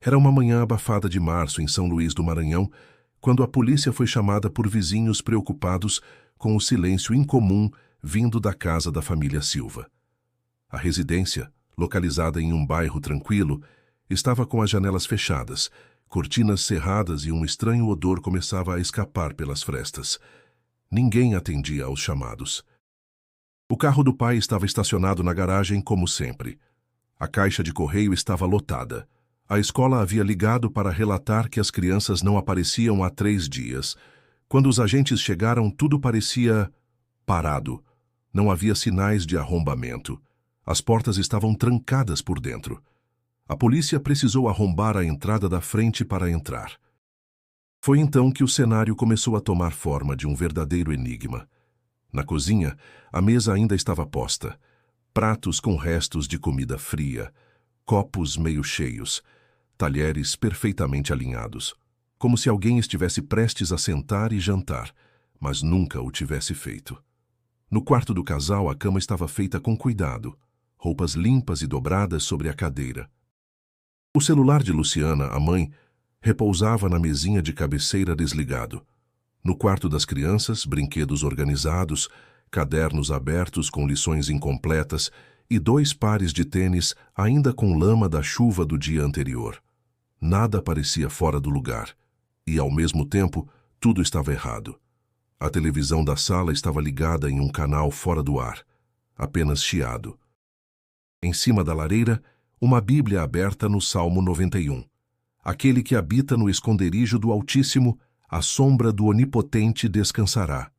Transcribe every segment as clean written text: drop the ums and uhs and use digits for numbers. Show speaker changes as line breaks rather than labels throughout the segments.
Era uma manhã abafada de março em São Luís do Maranhão, quando a polícia foi chamada por vizinhos preocupados com o silêncio incomum vindo da casa da família Silva. A residência, localizada em um bairro tranquilo, estava com as janelas fechadas, cortinas cerradas e um estranho odor começava a escapar pelas frestas. Ninguém atendia aos chamados. O carro do pai estava estacionado na garagem como sempre. A caixa de correio estava lotada. A escola havia ligado para relatar que as crianças não apareciam há 3 dias. Quando os agentes chegaram, tudo parecia parado. Não havia sinais de arrombamento. As portas estavam trancadas por dentro. A polícia precisou arrombar a entrada da frente para entrar. Foi então que o cenário começou a tomar forma de um verdadeiro enigma. Na cozinha, a mesa ainda estava posta. Pratos com restos de comida fria, copos meio cheios, talheres perfeitamente alinhados, como se alguém estivesse prestes a sentar e jantar, mas nunca o tivesse feito. No quarto do casal, a cama estava feita com cuidado, roupas limpas e dobradas sobre a cadeira. O celular de Luciana, a mãe, repousava na mesinha de cabeceira desligado. No quarto das crianças, brinquedos organizados, cadernos abertos com lições incompletas e 2 pares de tênis ainda com lama da chuva do dia anterior. Nada parecia fora do lugar e, ao mesmo tempo, tudo estava errado. A televisão da sala estava ligada em um canal fora do ar, apenas chiado. Em cima da lareira, uma Bíblia aberta no Salmo 91. Aquele que habita no esconderijo do Altíssimo, à sombra do Onipotente descansará.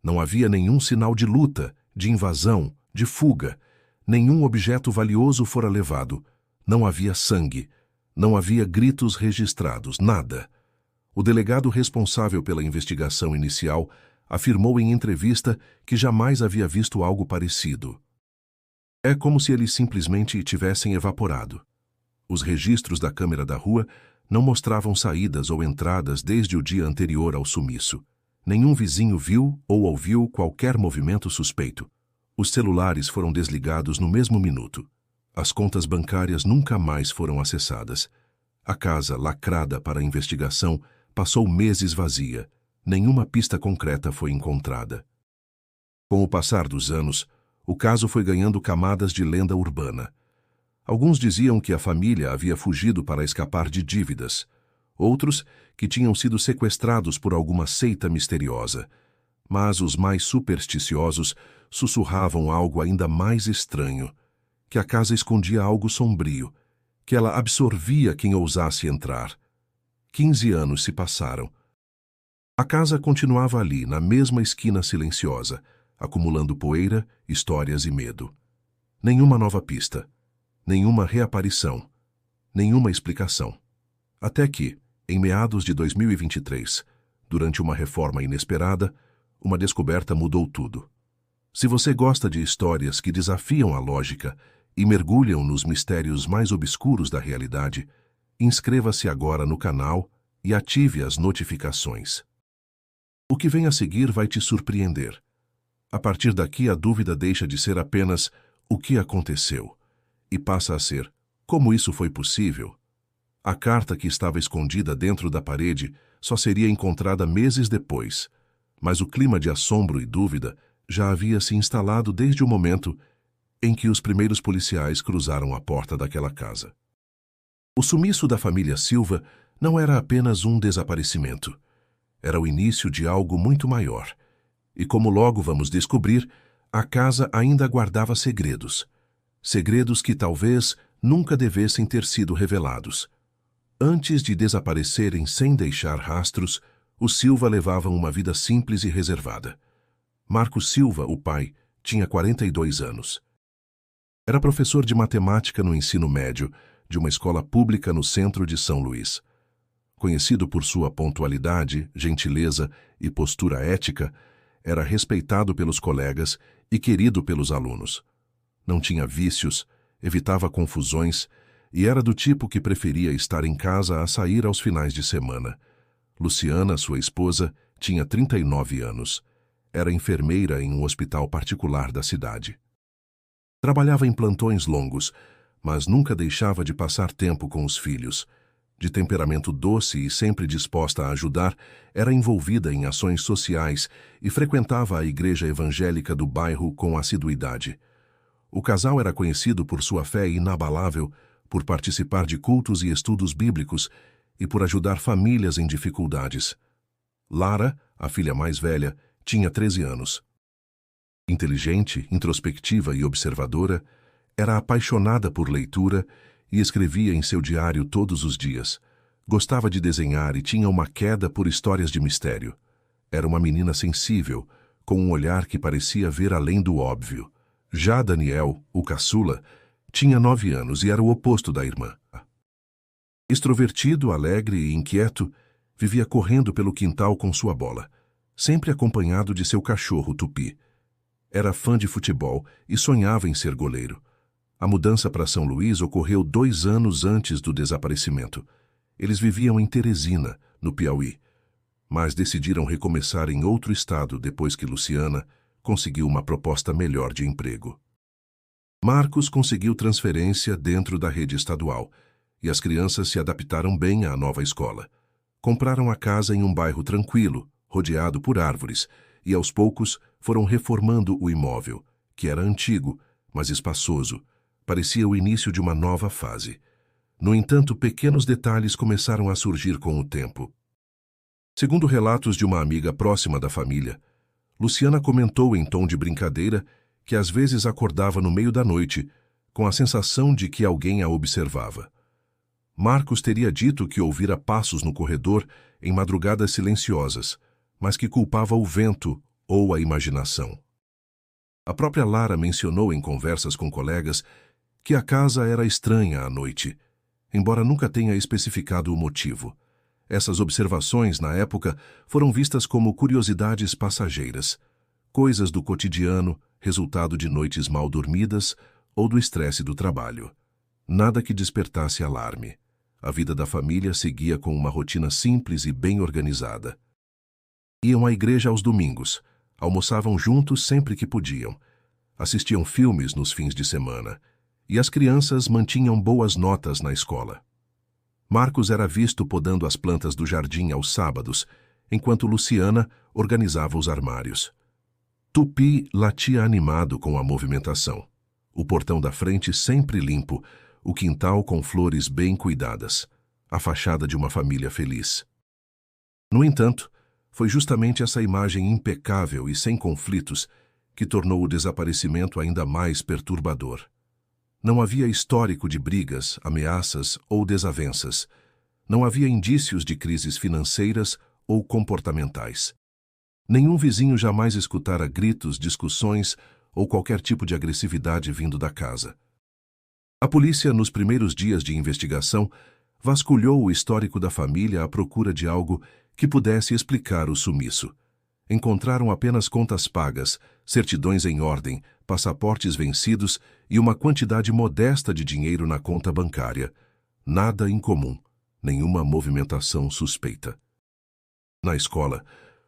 Não havia nenhum sinal de luta, de invasão, de fuga. Nenhum objeto valioso fora levado. Não havia sangue. Não havia gritos registrados, nada. O delegado responsável pela investigação inicial afirmou em entrevista que jamais havia visto algo parecido. É como se eles simplesmente tivessem evaporado. Os registros da câmera da rua não mostravam saídas ou entradas desde o dia anterior ao sumiço. Nenhum vizinho viu ou ouviu qualquer movimento suspeito. Os celulares foram desligados no mesmo minuto. As contas bancárias nunca mais foram acessadas. A casa, lacrada para a investigação, passou meses vazia. Nenhuma pista concreta foi encontrada. Com o passar dos anos, o caso foi ganhando camadas de lenda urbana. Alguns diziam que a família havia fugido para escapar de dívidas. Outros, que tinham sido sequestrados por alguma seita misteriosa. Mas os mais supersticiosos sussurravam algo ainda mais estranho, que a casa escondia algo sombrio, que ela absorvia quem ousasse entrar. 15 anos se passaram. A casa continuava ali, na mesma esquina silenciosa, acumulando poeira, histórias e medo. Nenhuma nova pista. Nenhuma reaparição, nenhuma explicação. Até que, em meados de 2023, durante uma reforma inesperada, uma descoberta mudou tudo. Se você gosta de histórias que desafiam a lógica e mergulham nos mistérios mais obscuros da realidade, inscreva-se agora no canal e ative as notificações. O que vem a seguir vai te surpreender. A partir daqui, a dúvida deixa de ser apenas o que aconteceu e passa a ser como isso foi possível. A carta que estava escondida dentro da parede só seria encontrada meses depois, mas o clima de assombro e dúvida já havia se instalado desde o momento em que os primeiros policiais cruzaram a porta daquela casa. O sumiço da família Silva não era apenas um desaparecimento. Era o início de algo muito maior. E como logo vamos descobrir, a casa ainda guardava segredos. Segredos que talvez nunca devessem ter sido revelados. Antes de desaparecerem sem deixar rastros, os Silva levavam uma vida simples e reservada. Marcos Silva, o pai, tinha 42 anos. Era professor de matemática no ensino médio de uma escola pública no centro de São Luís. Conhecido por sua pontualidade, gentileza e postura ética, era respeitado pelos colegas e querido pelos alunos. Não tinha vícios, evitava confusões e era do tipo que preferia estar em casa a sair aos finais de semana. Luciana, sua esposa, tinha 39 anos. Era enfermeira em um hospital particular da cidade. Trabalhava em plantões longos, mas nunca deixava de passar tempo com os filhos. de temperamento doce e sempre disposta a ajudar, era envolvida em ações sociais e frequentava a igreja evangélica do bairro com assiduidade. O casal era conhecido por sua fé inabalável, por participar de cultos e estudos bíblicos e por ajudar famílias em dificuldades. Lara, a filha mais velha, tinha 13 anos. Inteligente, introspectiva e observadora, era apaixonada por leitura e escrevia em seu diário todos os dias. Gostava de desenhar e tinha uma queda por histórias de mistério. Era uma menina sensível, com um olhar que parecia ver além do óbvio. Já Daniel, o caçula, tinha 9 anos e era o oposto da irmã. Extrovertido, alegre e inquieto, vivia correndo pelo quintal com sua bola, sempre acompanhado de seu cachorro Tupi. Era fã de futebol e sonhava em ser goleiro. A mudança para São Luís ocorreu 2 anos antes do desaparecimento. Eles viviam em Teresina, no Piauí, mas decidiram recomeçar em outro estado depois que Luciana conseguiu uma proposta melhor de emprego. Marcos conseguiu transferência dentro da rede estadual e as crianças se adaptaram bem à nova escola. Compraram a casa em um bairro tranquilo, rodeado por árvores, e aos poucos foram reformando o imóvel, que era antigo, mas espaçoso. Parecia o início de uma nova fase. No entanto, pequenos detalhes começaram a surgir com o tempo. Segundo relatos de uma amiga próxima da família, Luciana comentou em tom de brincadeira que às vezes acordava no meio da noite, com a sensação de que alguém a observava. Marcos teria dito que ouvira passos no corredor em madrugadas silenciosas, mas que culpava o vento ou a imaginação. A própria Lara mencionou em conversas com colegas que a casa era estranha à noite, embora nunca tenha especificado o motivo. Essas observações, na época, foram vistas como curiosidades passageiras, coisas do cotidiano, resultado de noites mal dormidas ou do estresse do trabalho. Nada que despertasse alarme. A vida da família seguia com uma rotina simples e bem organizada. Iam à igreja aos domingos, almoçavam juntos sempre que podiam, assistiam filmes nos fins de semana, e as crianças mantinham boas notas na escola. Marcos era visto podando as plantas do jardim aos sábados, enquanto Luciana organizava os armários. Tupi latia animado com a movimentação. O portão da frente sempre limpo, o quintal com flores bem cuidadas, a fachada de uma família feliz. No entanto, foi justamente essa imagem impecável e sem conflitos que tornou o desaparecimento ainda mais perturbador. Não havia histórico de brigas, ameaças ou desavenças. Não havia indícios de crises financeiras ou comportamentais. Nenhum vizinho jamais escutara gritos, discussões ou qualquer tipo de agressividade vindo da casa. A polícia, nos primeiros dias de investigação, vasculhou o histórico da família à procura de algo que pudesse explicar o sumiço. Encontraram apenas contas pagas, certidões em ordem, passaportes vencidos e uma quantidade modesta de dinheiro na conta bancária. Nada incomum, nenhuma movimentação suspeita. Na escola,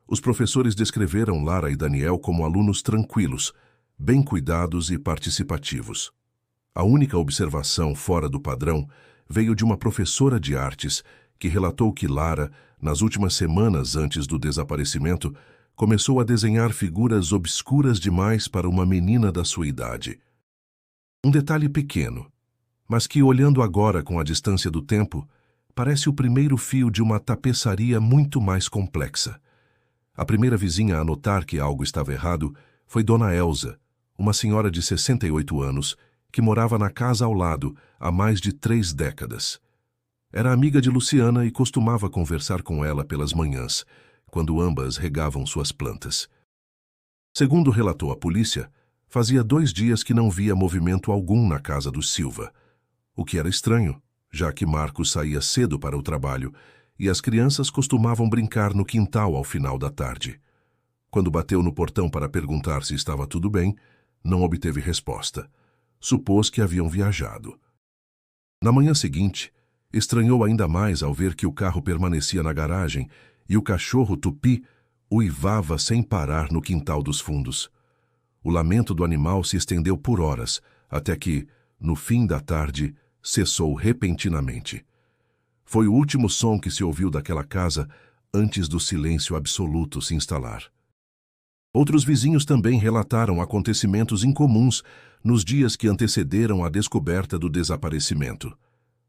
os professores descreveram Lara e Daniel como alunos tranquilos, bem cuidados e participativos. A única observação fora do padrão veio de uma professora de artes que relatou que Lara, nas últimas semanas antes do desaparecimento, começou a desenhar figuras obscuras demais para uma menina da sua idade. Um detalhe pequeno, mas que, olhando agora com a distância do tempo, parece o primeiro fio de uma tapeçaria muito mais complexa. A primeira vizinha a notar que algo estava errado foi Dona Elza, uma senhora de 68 anos, que morava na casa ao lado há mais de 3 décadas. Era amiga de Luciana e costumava conversar com ela pelas manhãs, quando ambas regavam suas plantas. Segundo relatou a polícia, fazia 2 dias que não via movimento algum na casa dos Silva, o que era estranho, já que Marcos saía cedo para o trabalho e as crianças costumavam brincar no quintal ao final da tarde. Quando bateu no portão para perguntar se estava tudo bem, não obteve resposta. Supôs que haviam viajado. Na manhã seguinte, estranhou ainda mais ao ver que o carro permanecia na garagem e o cachorro Tupi uivava sem parar no quintal dos fundos. O lamento do animal se estendeu por horas, até que, no fim da tarde, cessou repentinamente. Foi o último som que se ouviu daquela casa antes do silêncio absoluto se instalar. Outros vizinhos também relataram acontecimentos incomuns nos dias que antecederam a descoberta do desaparecimento.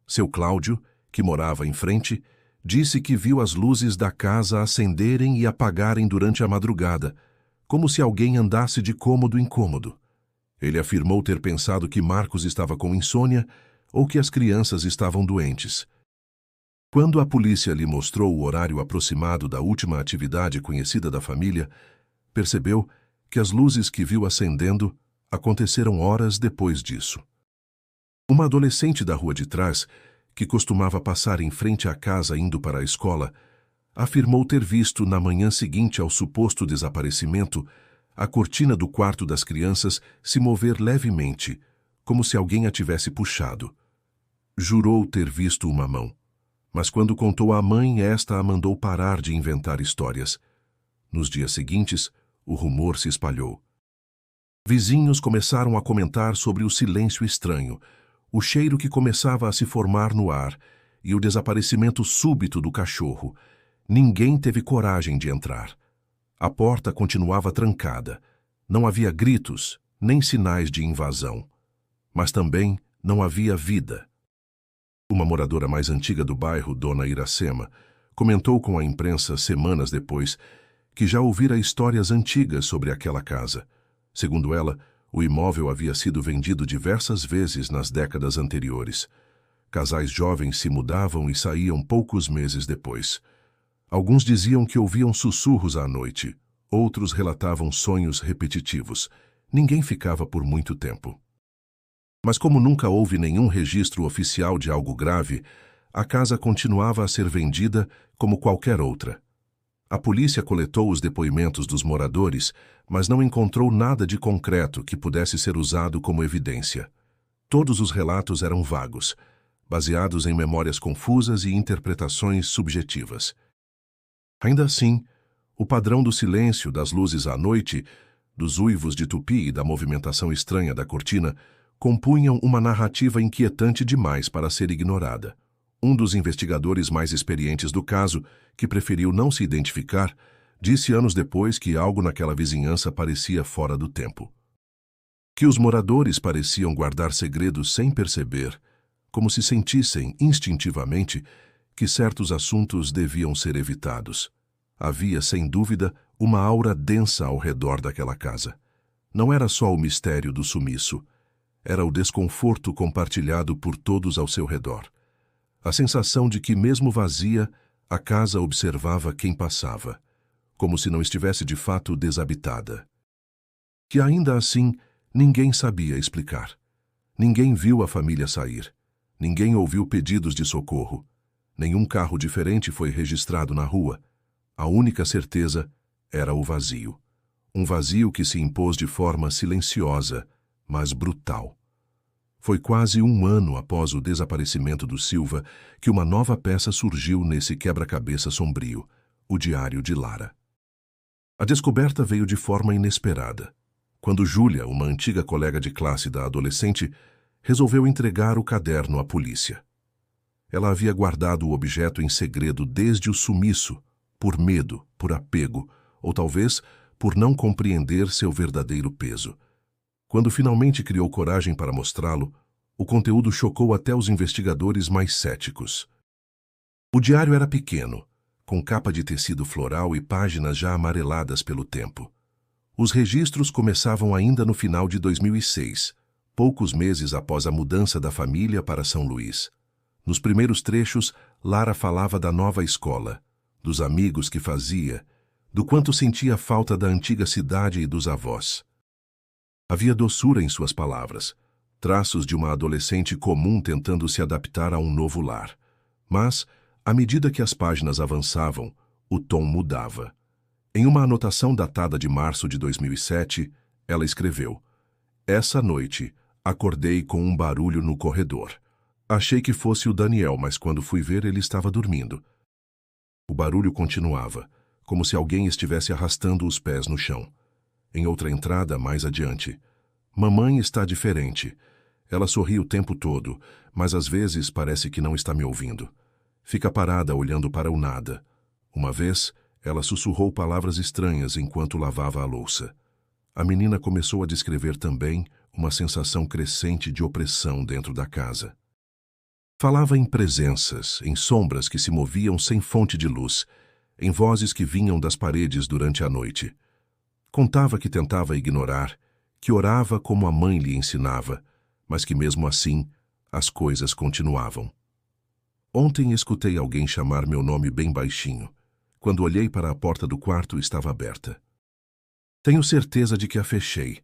Seu Cláudio, que morava em frente, disse que viu as luzes da casa acenderem e apagarem durante a madrugada, como se alguém andasse de cômodo em cômodo. Ele afirmou ter pensado que Marcos estava com insônia ou que as crianças estavam doentes. Quando a polícia lhe mostrou o horário aproximado da última atividade conhecida da família, percebeu que as luzes que viu acendendo aconteceram horas depois disso. Uma adolescente da rua de trás, que costumava passar em frente à casa indo para a escola, afirmou ter visto, na manhã seguinte ao suposto desaparecimento, a cortina do quarto das crianças se mover levemente, como se alguém a tivesse puxado. Jurou ter visto uma mão, mas quando contou à mãe, esta a mandou parar de inventar histórias. Nos dias seguintes, o rumor se espalhou. Vizinhos começaram a comentar sobre o silêncio estranho, o cheiro que começava a se formar no ar e o desaparecimento súbito do cachorro. Ninguém teve coragem de entrar. A porta continuava trancada. Não havia gritos, nem sinais de invasão. Mas também não havia vida. Uma moradora mais antiga do bairro, Dona Iracema, comentou com a imprensa semanas depois que já ouvira histórias antigas sobre aquela casa. Segundo ela, o imóvel havia sido vendido diversas vezes nas décadas anteriores. Casais jovens se mudavam e saíam poucos meses depois. Alguns diziam que ouviam sussurros à noite, outros relatavam sonhos repetitivos. Ninguém ficava por muito tempo. Mas como nunca houve nenhum registro oficial de algo grave, a casa continuava a ser vendida como qualquer outra. A polícia coletou os depoimentos dos moradores, mas não encontrou nada de concreto que pudesse ser usado como evidência. Todos os relatos eram vagos, baseados em memórias confusas e interpretações subjetivas. Ainda assim, o padrão do silêncio, das luzes à noite, dos uivos de tupi e da movimentação estranha da cortina compunham uma narrativa inquietante demais para ser ignorada. Um dos investigadores mais experientes do caso, que preferiu não se identificar, disse anos depois que algo naquela vizinhança parecia fora do tempo. Que os moradores pareciam guardar segredos sem perceber, como se sentissem instintivamente que certos assuntos deviam ser evitados. Havia, sem dúvida, uma aura densa ao redor daquela casa. Não era só o mistério do sumiço, era o desconforto compartilhado por todos ao seu redor. A sensação de que, mesmo vazia, a casa observava quem passava, como se não estivesse de fato desabitada. Que ainda assim, ninguém sabia explicar. Ninguém viu a família sair. Ninguém ouviu pedidos de socorro. Nenhum carro diferente foi registrado na rua. A única certeza era o vazio. Um vazio que se impôs de forma silenciosa, mas brutal. Foi quase um ano após o desaparecimento do Silva que uma nova peça surgiu nesse quebra-cabeça sombrio, o Diário de Lara. A descoberta veio de forma inesperada, quando Júlia, uma antiga colega de classe da adolescente, resolveu entregar o caderno à polícia. Ela havia guardado o objeto em segredo desde o sumiço, por medo, por apego, ou talvez por não compreender seu verdadeiro peso. Quando finalmente criou coragem para mostrá-lo, o conteúdo chocou até os investigadores mais céticos. O diário era pequeno, com capa de tecido floral e páginas já amareladas pelo tempo. Os registros começavam ainda no final de 2006, poucos meses após a mudança da família para São Luís. Nos primeiros trechos, Lara falava da nova escola, dos amigos que fazia, do quanto sentia falta da antiga cidade e dos avós. Havia doçura em suas palavras, traços de uma adolescente comum tentando se adaptar a um novo lar. Mas, à medida que as páginas avançavam, o tom mudava. Em uma anotação datada de março de 2007, ela escreveu: "Essa noite, acordei com um barulho no corredor. Achei que fosse o Daniel, mas quando fui ver ele estava dormindo." O barulho continuava, como se alguém estivesse arrastando os pés no chão. Em outra entrada, mais adiante: "Mamãe está diferente. Ela sorri o tempo todo, mas às vezes parece que não está me ouvindo. Fica parada olhando para o nada. Uma vez, ela sussurrou palavras estranhas enquanto lavava a louça. A menina começou a descrever também uma sensação crescente de opressão dentro da casa. Falava em presenças, em sombras que se moviam sem fonte de luz, em vozes que vinham das paredes durante a noite. Contava que tentava ignorar, que orava como a mãe lhe ensinava, mas que mesmo assim as coisas continuavam. Ontem escutei alguém chamar meu nome bem baixinho. Quando olhei para a porta do quarto, estava aberta. Tenho certeza de que a fechei.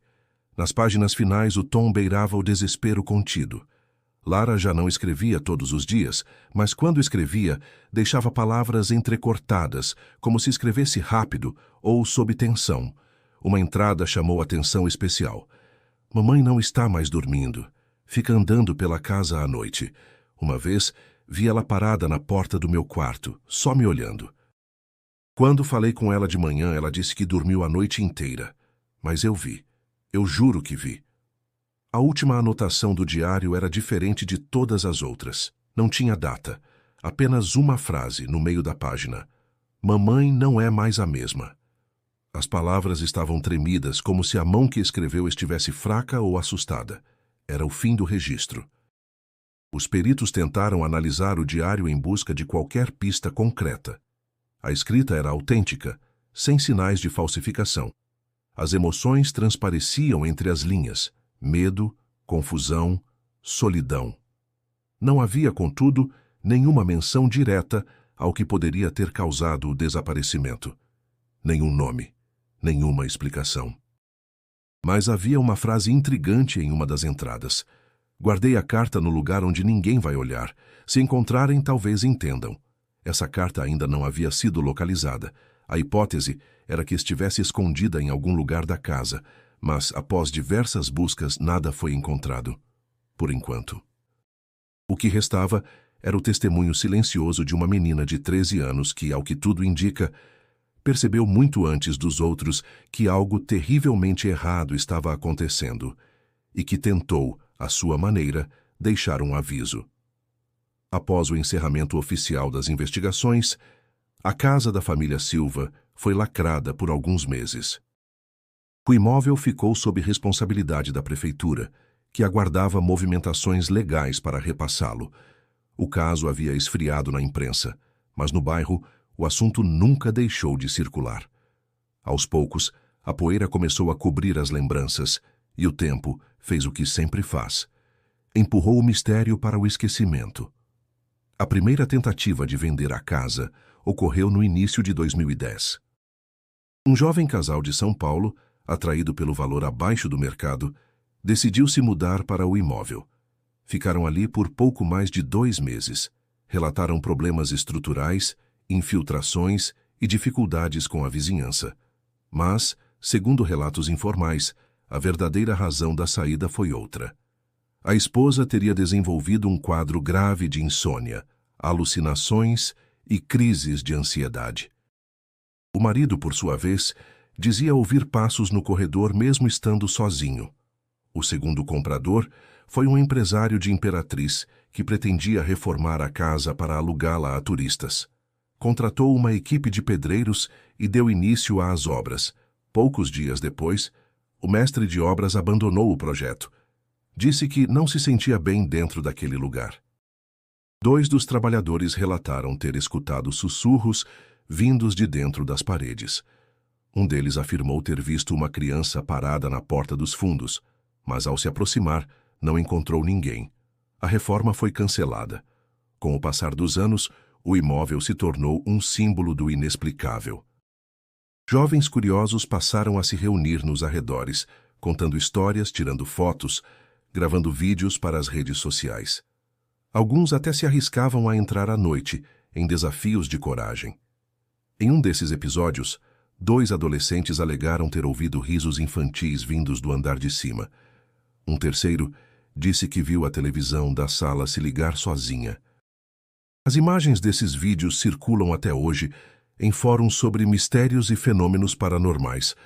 Nas páginas finais, o tom beirava o desespero contido. Lara já não escrevia todos os dias, mas quando escrevia, deixava palavras entrecortadas, como se escrevesse rápido ou sob tensão. Uma entrada chamou atenção especial. Mamãe não está mais dormindo. Fica andando pela casa à noite. Uma vez, vi ela parada na porta do meu quarto, só me olhando. Quando falei com ela de manhã, ela disse que dormiu a noite inteira. Mas eu vi. Eu juro que vi. A última anotação do diário era diferente de todas as outras. Não tinha data. Apenas uma frase no meio da página. Mamãe não é mais a mesma. As palavras estavam tremidas, como se a mão que escreveu estivesse fraca ou assustada. Era o fim do registro. Os peritos tentaram analisar o diário em busca de qualquer pista concreta. A escrita era autêntica, sem sinais de falsificação. As emoções transpareciam entre as linhas: medo, confusão, solidão. Não havia, contudo, nenhuma menção direta ao que poderia ter causado o desaparecimento. Nenhum nome, nenhuma explicação. Mas havia uma frase intrigante em uma das entradas. Guardei a carta no lugar onde ninguém vai olhar. Se encontrarem, talvez entendam. Essa carta ainda não havia sido localizada. A hipótese era que estivesse escondida em algum lugar da casa, mas após diversas buscas nada foi encontrado. Por enquanto. O que restava era o testemunho silencioso de uma menina de 13 anos que, ao que tudo indica, percebeu muito antes dos outros que algo terrivelmente errado estava acontecendo e que tentou, à sua maneira, deixar um aviso. Após o encerramento oficial das investigações, a casa da família Silva foi lacrada por alguns meses. O imóvel ficou sob responsabilidade da prefeitura, que aguardava movimentações legais para repassá-lo. O caso havia esfriado na imprensa, mas no bairro o assunto nunca deixou de circular. Aos poucos, a poeira começou a cobrir as lembranças, e o tempo fez o que sempre faz: empurrou o mistério para o esquecimento. A primeira tentativa de vender a casa ocorreu no início de 2010. Um jovem casal de São Paulo, atraído pelo valor abaixo do mercado, decidiu se mudar para o imóvel. Ficaram ali por pouco mais de 2 meses. Relataram problemas estruturais, infiltrações e dificuldades com a vizinhança. Mas, segundo relatos informais, a verdadeira razão da saída foi outra. A esposa teria desenvolvido um quadro grave de insônia, alucinações e crises de ansiedade. O marido, por sua vez, dizia ouvir passos no corredor mesmo estando sozinho. O segundo comprador foi um empresário de Imperatriz que pretendia reformar a casa para alugá-la a turistas. Contratou uma equipe de pedreiros e deu início às obras. Poucos dias depois, o mestre de obras abandonou o projeto. Disse que não se sentia bem dentro daquele lugar. 2 dos trabalhadores relataram ter escutado sussurros vindos de dentro das paredes. Um deles afirmou ter visto uma criança parada na porta dos fundos, mas ao se aproximar, não encontrou ninguém. A reforma foi cancelada. Com o passar dos anos, o imóvel se tornou um símbolo do inexplicável. Jovens curiosos passaram a se reunir nos arredores, contando histórias, tirando fotos, gravando vídeos para as redes sociais. Alguns até se arriscavam a entrar à noite, em desafios de coragem. Em um desses episódios, 2 adolescentes alegaram ter ouvido risos infantis vindos do andar de cima. Um terceiro disse que viu a televisão da sala se ligar sozinha. As imagens desses vídeos circulam até hoje em fóruns sobre mistérios e fenômenos paranormais.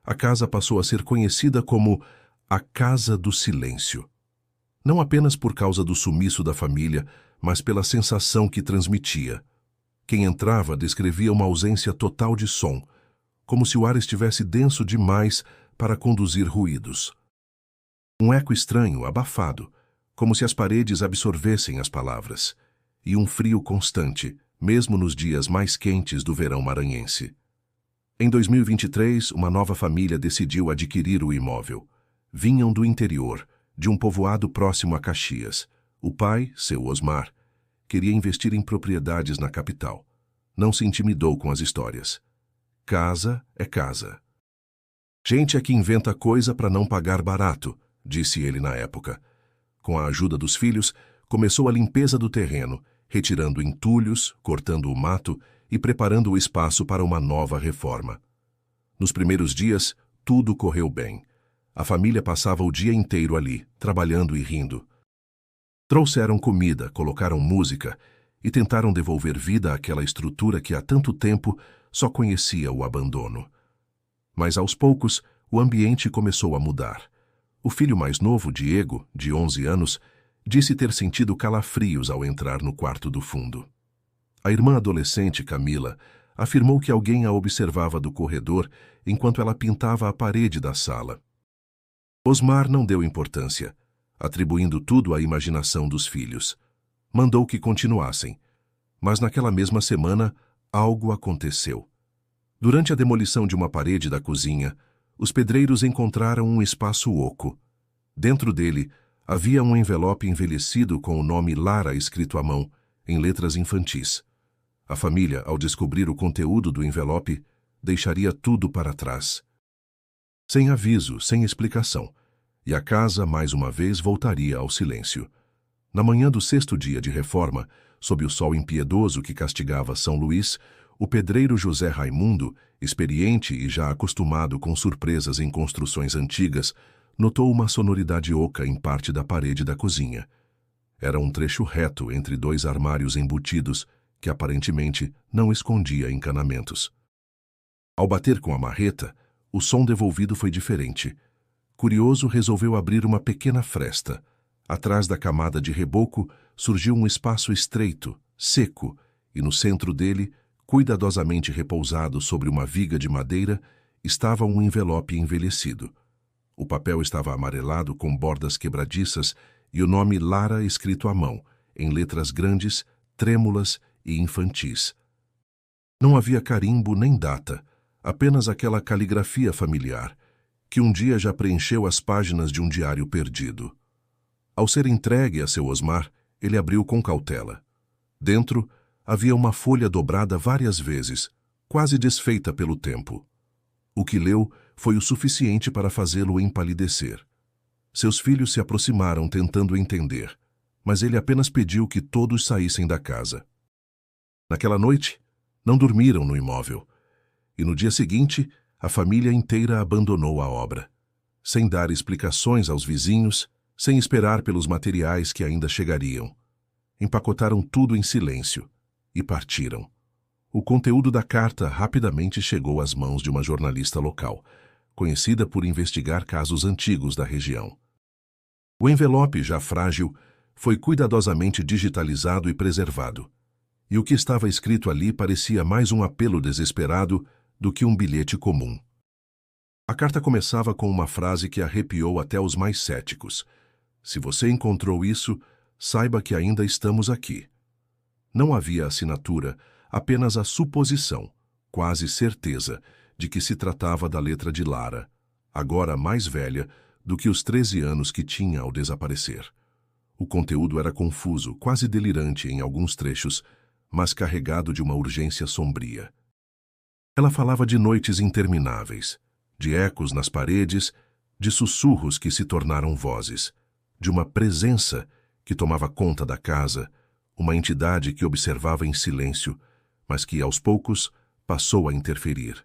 A casa passou a ser conhecida como a Casa do Silêncio. Não apenas por causa do sumiço da família, mas pela sensação que transmitia. Quem entrava descrevia uma ausência total de som, como se o ar estivesse denso demais para conduzir ruídos. Um eco estranho, abafado, como se as paredes absorvessem as palavras, e um frio constante, mesmo nos dias mais quentes do verão maranhense. Em 2023, uma nova família decidiu adquirir o imóvel. Vinham do interior, de um povoado próximo a Caxias. O pai, seu Osmar, queria investir em propriedades na capital. Não se intimidou com as histórias. Casa é casa. Gente é que inventa coisa para não pagar barato, disse ele na época. Com a ajuda dos filhos, começou a limpeza do terreno, retirando entulhos, cortando o mato e preparando o espaço para uma nova reforma. Nos primeiros dias, tudo correu bem. A família passava o dia inteiro ali, trabalhando e rindo. Trouxeram comida, colocaram música e tentaram devolver vida àquela estrutura que há tanto tempo só conhecia o abandono. Mas aos poucos, o ambiente começou a mudar. O filho mais novo, Diego, de 11 anos, disse ter sentido calafrios ao entrar no quarto do fundo. A irmã adolescente, Camila, afirmou que alguém a observava do corredor enquanto ela pintava a parede da sala. Osmar não deu importância, atribuindo tudo à imaginação dos filhos. Mandou que continuassem. Mas naquela mesma semana, algo aconteceu. Durante a demolição de uma parede da cozinha, os pedreiros encontraram um espaço oco. Dentro dele, havia um envelope envelhecido com o nome Lara escrito à mão, em letras infantis. A família, ao descobrir o conteúdo do envelope, deixaria tudo para trás. Sem aviso, sem explicação, e a casa, mais uma vez, voltaria ao silêncio. Na manhã do 6º dia de reforma, sob o sol impiedoso que castigava São Luís, o pedreiro José Raimundo, experiente e já acostumado com surpresas em construções antigas, notou uma sonoridade oca em parte da parede da cozinha. Era um trecho reto entre 2 armários embutidos, que aparentemente não escondia encanamentos. Ao bater com a marreta, o som devolvido foi diferente. Curioso, resolveu abrir uma pequena fresta. Atrás da camada de reboco surgiu um espaço estreito, seco, e no centro dele, cuidadosamente repousado sobre uma viga de madeira, estava um envelope envelhecido. O papel estava amarelado com bordas quebradiças e o nome Lara escrito à mão, em letras grandes, trêmulas e infantis. Não havia carimbo nem data, apenas aquela caligrafia familiar, que um dia já preencheu as páginas de um diário perdido. Ao ser entregue a seu Osmar, ele abriu com cautela. Dentro, havia uma folha dobrada várias vezes, quase desfeita pelo tempo. O que leu foi o suficiente para fazê-lo empalidecer. Seus filhos se aproximaram tentando entender, mas ele apenas pediu que todos saíssem da casa. Naquela noite, não dormiram no imóvel, e no dia seguinte, a família inteira abandonou a obra, sem dar explicações aos vizinhos, sem esperar pelos materiais que ainda chegariam. Empacotaram tudo em silêncio e partiram. O conteúdo da carta rapidamente chegou às mãos de uma jornalista local, conhecida por investigar casos antigos da região. O envelope, já frágil, foi cuidadosamente digitalizado e preservado, e o que estava escrito ali parecia mais um apelo desesperado do que um bilhete comum. A carta começava com uma frase que arrepiou até os mais céticos. Se você encontrou isso, saiba que ainda estamos aqui. Não havia assinatura, apenas a suposição, quase certeza, de que se tratava da letra de Lara, agora mais velha do que os 13 anos que tinha ao desaparecer. O conteúdo era confuso, quase delirante em alguns trechos, mas carregado de uma urgência sombria. Ela falava de noites intermináveis, de ecos nas paredes, de sussurros que se tornaram vozes, de uma presença que tomava conta da casa, uma entidade que observava em silêncio, mas que, aos poucos, passou a interferir.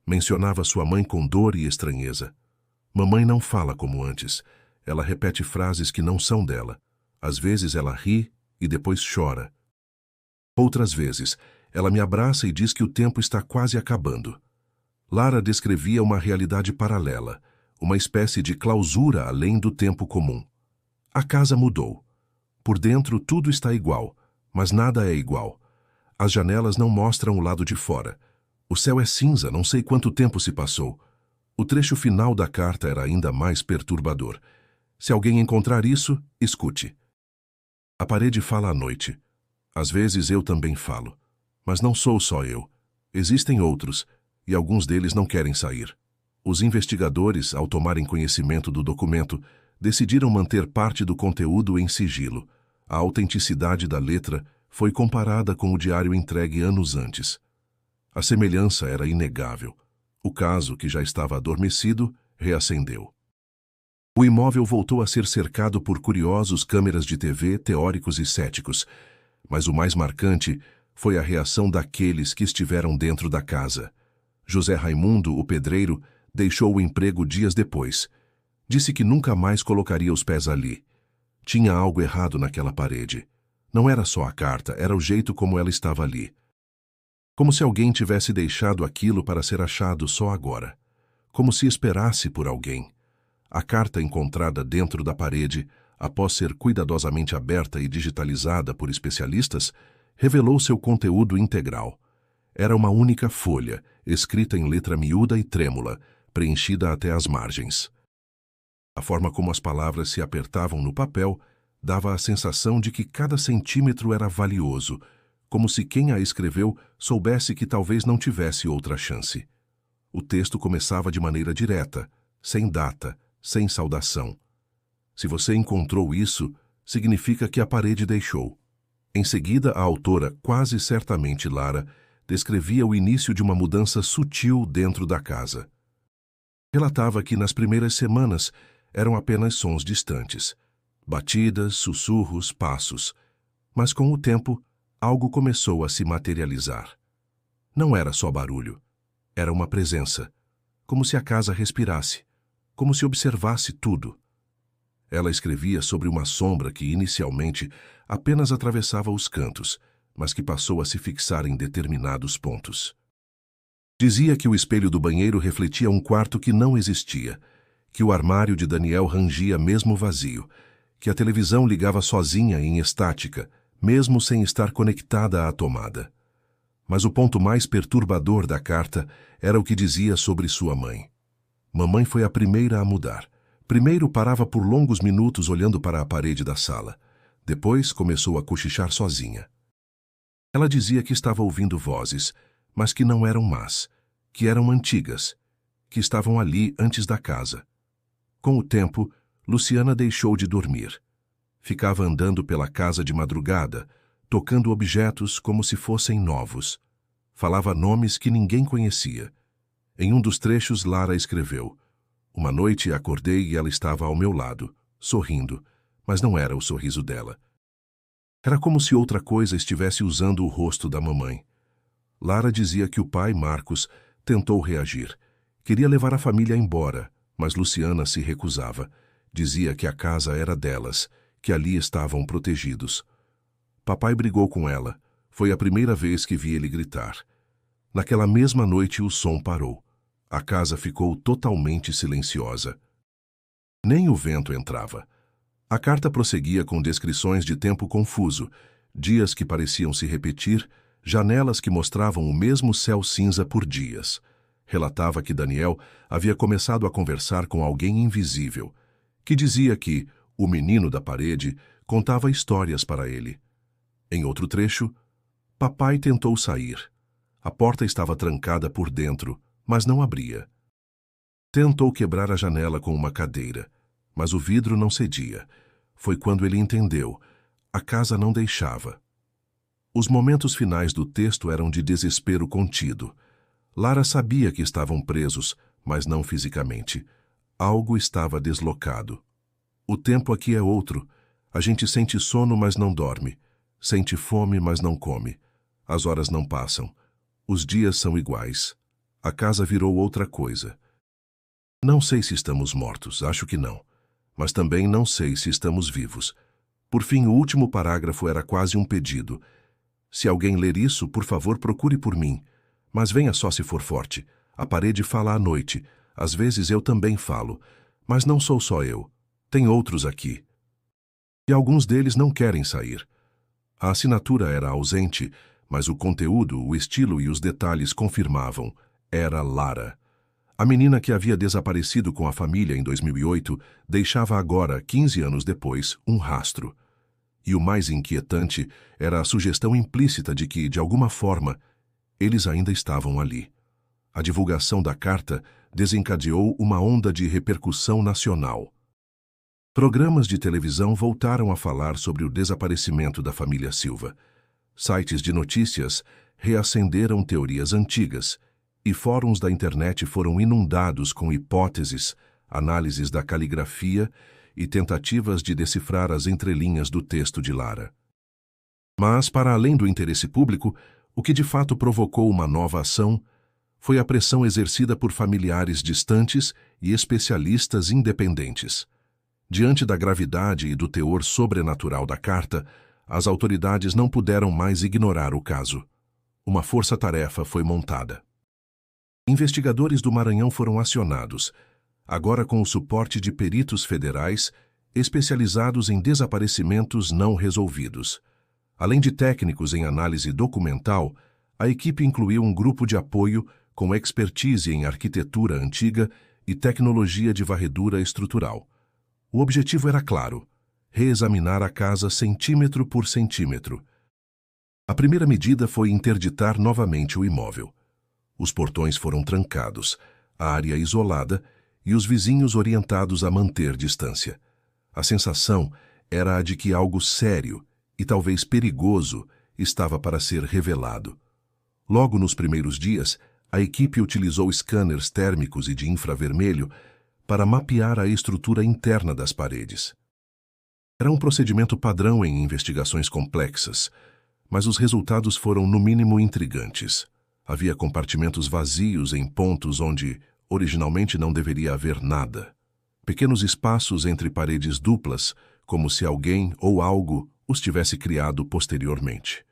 Mencionava sua mãe com dor e estranheza. Mamãe não fala como antes. Ela repete frases que não são dela. Às vezes ela ri e depois chora. Outras vezes, ela me abraça e diz que o tempo está quase acabando. Lara descrevia uma realidade paralela, uma espécie de clausura além do tempo comum. A casa mudou. Por dentro tudo está igual, mas nada é igual. As janelas não mostram o lado de fora. O céu é cinza, não sei quanto tempo se passou. O trecho final da carta era ainda mais perturbador. Se alguém encontrar isso, escute. A parede fala à noite. Às vezes eu também falo. Mas não sou só eu. Existem outros, e alguns deles não querem sair. Os investigadores, ao tomarem conhecimento do documento, decidiram manter parte do conteúdo em sigilo. A autenticidade da letra foi comparada com o diário entregue anos antes. A semelhança era inegável. O caso, que já estava adormecido, reacendeu. O imóvel voltou a ser cercado por curiosos, câmeras de TV, teóricos e céticos. Mas o mais marcante foi a reação daqueles que estiveram dentro da casa. José Raimundo, o pedreiro, deixou o emprego dias depois. Disse que nunca mais colocaria os pés ali. Tinha algo errado naquela parede. Não era só a carta, era o jeito como ela estava ali. Como se alguém tivesse deixado aquilo para ser achado só agora. Como se esperasse por alguém. A carta encontrada dentro da parede, após ser cuidadosamente aberta e digitalizada por especialistas, revelou seu conteúdo integral. Era uma única folha, escrita em letra miúda e trêmula, preenchida até as margens. A forma como as palavras se apertavam no papel dava a sensação de que cada centímetro era valioso, como se quem a escreveu soubesse que talvez não tivesse outra chance. O texto começava de maneira direta, sem data, sem saudação. Se você encontrou isso, significa que a parede deixou. Em seguida, a autora, quase certamente Lara, descrevia o início de uma mudança sutil dentro da casa. Relatava que nas primeiras semanas eram apenas sons distantes, batidas, sussurros, passos. Mas com o tempo, algo começou a se materializar. Não era só barulho, era uma presença, como se a casa respirasse, como se observasse tudo. Ela escrevia sobre uma sombra que inicialmente apenas atravessava os cantos, mas que passou a se fixar em determinados pontos. Dizia que o espelho do banheiro refletia um quarto que não existia, que o armário de Daniel rangia mesmo vazio, que a televisão ligava sozinha em estática, mesmo sem estar conectada à tomada. Mas o ponto mais perturbador da carta era o que dizia sobre sua mãe. Mamãe foi a primeira a mudar. Primeiro parava por longos minutos olhando para a parede da sala. Depois começou a cochichar sozinha. Ela dizia que estava ouvindo vozes, mas que não eram más, que eram antigas, que estavam ali antes da casa. Com o tempo, Luciana deixou de dormir. Ficava andando pela casa de madrugada, tocando objetos como se fossem novos. Falava nomes que ninguém conhecia. Em um dos trechos, Lara escreveu: "Uma noite acordei e ela estava ao meu lado, sorrindo, mas não era o sorriso dela. Era como se outra coisa estivesse usando o rosto da mamãe." Lara dizia que o pai, Marcos, tentou reagir. Queria levar a família embora, mas Luciana se recusava. Dizia que a casa era delas, que ali estavam protegidos. Papai brigou com ela. Foi a primeira vez que vi ele gritar. Naquela mesma noite o som parou. A casa ficou totalmente silenciosa. Nem o vento entrava. A carta prosseguia com descrições de tempo confuso, dias que pareciam se repetir, janelas que mostravam o mesmo céu cinza por dias. Relatava que Daniel havia começado a conversar com alguém invisível, que dizia que o menino da parede contava histórias para ele. Em outro trecho, papai tentou sair. A porta estava trancada por dentro, mas não abria. Tentou quebrar a janela com uma cadeira, mas o vidro não cedia. Foi quando ele entendeu. A casa não deixava. Os momentos finais do texto eram de desespero contido. Lara sabia que estavam presos, mas não fisicamente. Algo estava deslocado. O tempo aqui é outro. A gente sente sono, mas não dorme. Sente fome, mas não come. As horas não passam. Os dias são iguais. A casa virou outra coisa. Não sei se estamos mortos, acho que não. Mas também não sei se estamos vivos. Por fim, o último parágrafo era quase um pedido. Se alguém ler isso, por favor, procure por mim. Mas venha só se for forte. A parede fala à noite. Às vezes eu também falo. Mas não sou só eu. Tem outros aqui. E alguns deles não querem sair. A assinatura era ausente, mas o conteúdo, o estilo e os detalhes confirmavam. Era Lara. A menina que havia desaparecido com a família em 2008 deixava agora, 15 anos depois, um rastro. E o mais inquietante era a sugestão implícita de que, de alguma forma, eles ainda estavam ali. A divulgação da carta desencadeou uma onda de repercussão nacional. Programas de televisão voltaram a falar sobre o desaparecimento da família Silva. Sites de notícias reacenderam teorias antigas, e fóruns da internet foram inundados com hipóteses, análises da caligrafia e tentativas de decifrar as entrelinhas do texto de Lara. Mas, para além do interesse público, o que de fato provocou uma nova ação foi a pressão exercida por familiares distantes e especialistas independentes. Diante da gravidade e do teor sobrenatural da carta, as autoridades não puderam mais ignorar o caso. Uma força-tarefa foi montada. Investigadores do Maranhão foram acionados, agora com o suporte de peritos federais especializados em desaparecimentos não resolvidos. Além de técnicos em análise documental, a equipe incluiu um grupo de apoio com expertise em arquitetura antiga e tecnologia de varredura estrutural. O objetivo era claro: reexaminar a casa centímetro por centímetro. A primeira medida foi interditar novamente o imóvel. Os portões foram trancados, a área isolada e os vizinhos orientados a manter distância. A sensação era a de que algo sério e talvez perigoso estava para ser revelado. Logo nos primeiros dias, a equipe utilizou scanners térmicos e de infravermelho para mapear a estrutura interna das paredes. Era um procedimento padrão em investigações complexas, mas os resultados foram no mínimo intrigantes. Havia compartimentos vazios em pontos onde, originalmente, não deveria haver nada. Pequenos espaços entre paredes duplas, como se alguém ou algo os tivesse criado posteriormente.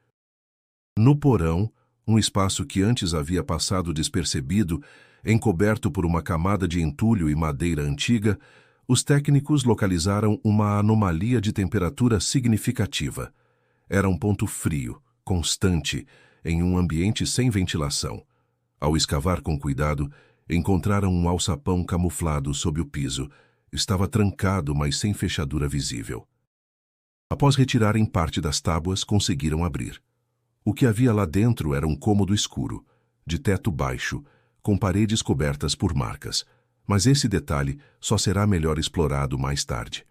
No porão, um espaço que antes havia passado despercebido, encoberto por uma camada de entulho e madeira antiga, os técnicos localizaram uma anomalia de temperatura significativa. Era um ponto frio, constante, em um ambiente sem ventilação. Ao escavar com cuidado, encontraram um alçapão camuflado sob o piso. Estava trancado, mas sem fechadura visível. Após retirarem parte das tábuas, conseguiram abrir. O que havia lá dentro era um cômodo escuro, de teto baixo, com paredes cobertas por marcas. Mas esse detalhe só será melhor explorado mais tarde.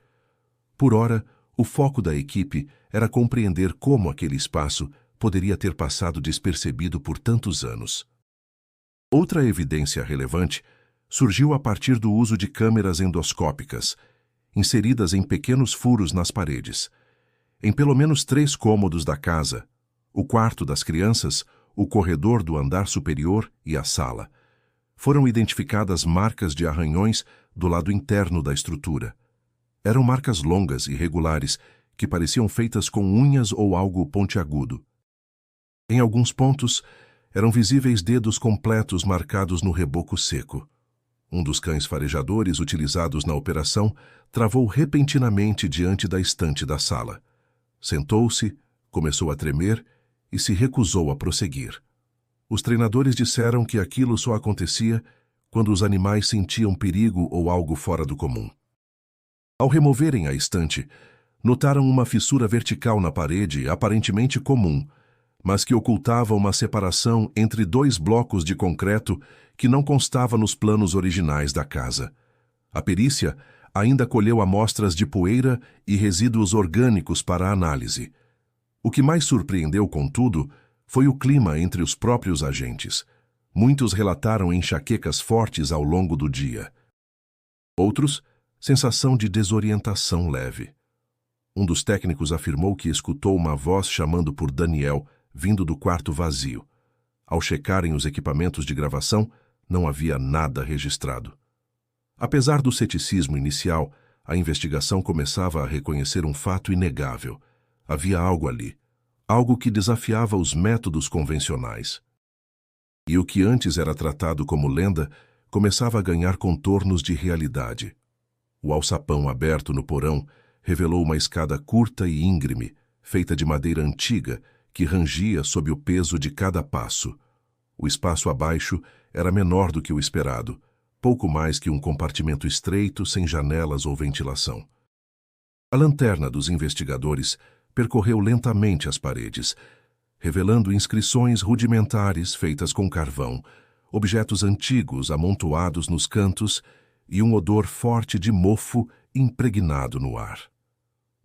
Por ora, o foco da equipe era compreender como aquele espaço poderia ter passado despercebido por tantos anos. Outra evidência relevante surgiu a partir do uso de câmeras endoscópicas, inseridas em pequenos furos nas paredes. Em pelo menos 3 cômodos da casa, o quarto das crianças, o corredor do andar superior e a sala, foram identificadas marcas de arranhões do lado interno da estrutura. Eram marcas longas e regulares que pareciam feitas com unhas ou algo pontiagudo. Em alguns pontos, eram visíveis dedos completos marcados no reboco seco. Um dos cães farejadores utilizados na operação travou repentinamente diante da estante da sala. Sentou-se, começou a tremer e se recusou a prosseguir. Os treinadores disseram que aquilo só acontecia quando os animais sentiam perigo ou algo fora do comum. Ao removerem a estante, notaram uma fissura vertical na parede aparentemente comum, mas que ocultava uma separação entre 2 blocos de concreto que não constava nos planos originais da casa. A perícia ainda colheu amostras de poeira e resíduos orgânicos para análise. O que mais surpreendeu, contudo, foi o clima entre os próprios agentes. Muitos relataram enxaquecas fortes ao longo do dia. Outros, sensação de desorientação leve. Um dos técnicos afirmou que escutou uma voz chamando por Daniel, vindo do quarto vazio. Ao checarem os equipamentos de gravação, não havia nada registrado. Apesar do ceticismo inicial, a investigação começava a reconhecer um fato inegável. Havia algo ali, algo que desafiava os métodos convencionais. E o que antes era tratado como lenda começava a ganhar contornos de realidade. O alçapão aberto no porão revelou uma escada curta e íngreme, feita de madeira antiga, que rangia sob o peso de cada passo. O espaço abaixo era menor do que o esperado, pouco mais que um compartimento estreito sem janelas ou ventilação. A lanterna dos investigadores percorreu lentamente as paredes, revelando inscrições rudimentares feitas com carvão, objetos antigos amontoados nos cantos e um odor forte de mofo impregnado no ar.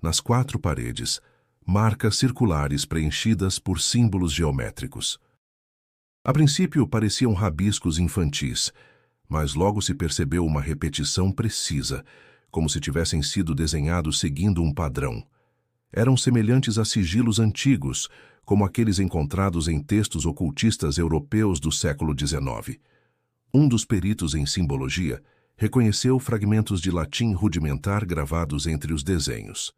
Nas 4 paredes, marcas circulares preenchidas por símbolos geométricos. A princípio pareciam rabiscos infantis, mas logo se percebeu uma repetição precisa, como se tivessem sido desenhados seguindo um padrão. Eram semelhantes a sigilos antigos, como aqueles encontrados em textos ocultistas europeus do século XIX. Um dos peritos em simbologia reconheceu fragmentos de latim rudimentar gravados entre os desenhos.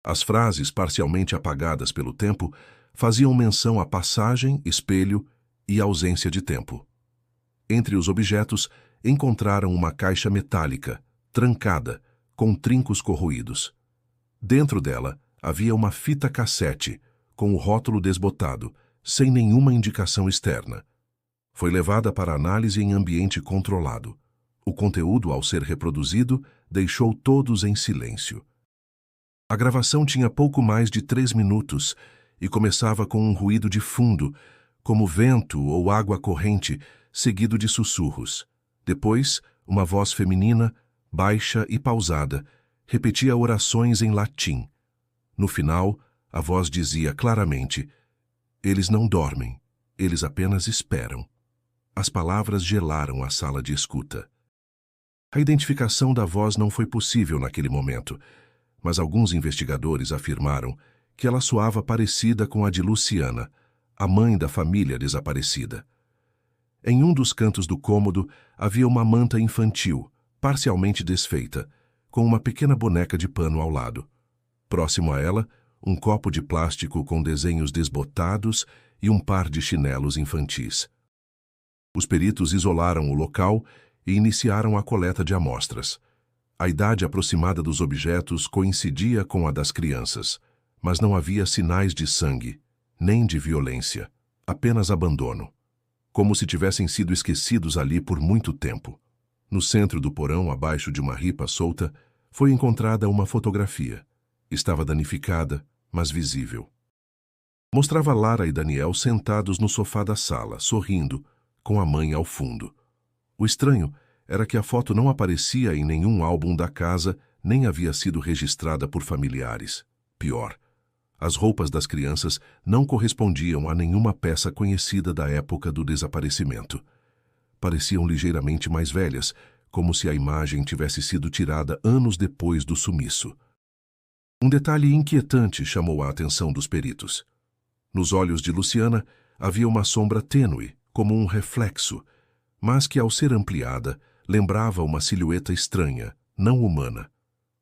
As frases, parcialmente apagadas pelo tempo, faziam menção à passagem, espelho e ausência de tempo. Entre os objetos, encontraram uma caixa metálica, trancada, com trincos corroídos. Dentro dela, havia uma fita cassete, com o rótulo desbotado, sem nenhuma indicação externa. Foi levada para análise em ambiente controlado. O conteúdo, ao ser reproduzido, deixou todos em silêncio. A gravação tinha pouco mais de 3 minutos e começava com um ruído de fundo, como vento ou água corrente, seguido de sussurros. Depois, uma voz feminina, baixa e pausada, repetia orações em latim. No final, a voz dizia claramente: "Eles não dormem, eles apenas esperam." As palavras gelaram a sala de escuta. A identificação da voz não foi possível naquele momento, mas alguns investigadores afirmaram que ela soava parecida com a de Luciana, a mãe da família desaparecida. Em um dos cantos do cômodo havia uma manta infantil, parcialmente desfeita, com uma pequena boneca de pano ao lado. Próximo a ela, um copo de plástico com desenhos desbotados e um par de chinelos infantis. Os peritos isolaram o local e iniciaram a coleta de amostras. A idade aproximada dos objetos coincidia com a das crianças, mas não havia sinais de sangue, nem de violência, apenas abandono, como se tivessem sido esquecidos ali por muito tempo. No centro do porão, abaixo de uma ripa solta, foi encontrada uma fotografia. Estava danificada, mas visível. Mostrava Lara e Daniel sentados no sofá da sala, sorrindo, com a mãe ao fundo. O estranho era que a foto não aparecia em nenhum álbum da casa, nem havia sido registrada por familiares. Pior, as roupas das crianças não correspondiam a nenhuma peça conhecida da época do desaparecimento. Pareciam ligeiramente mais velhas, como se a imagem tivesse sido tirada anos depois do sumiço. Um detalhe inquietante chamou a atenção dos peritos. Nos olhos de Luciana havia uma sombra tênue, como um reflexo, mas que, ao ser ampliada, lembrava uma silhueta estranha, não humana,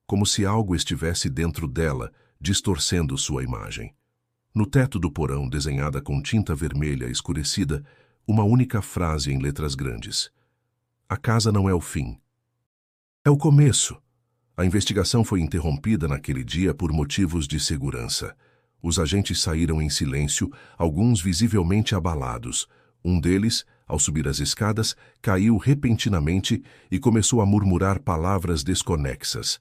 como se algo estivesse dentro dela, distorcendo sua imagem. No teto do porão, desenhada com tinta vermelha escurecida, uma única frase em letras grandes: "A casa não é o fim. É o começo." A investigação foi interrompida naquele dia por motivos de segurança. Os agentes saíram em silêncio, alguns visivelmente abalados. Um deles, ao subir as escadas, caiu repentinamente e começou a murmurar palavras desconexas.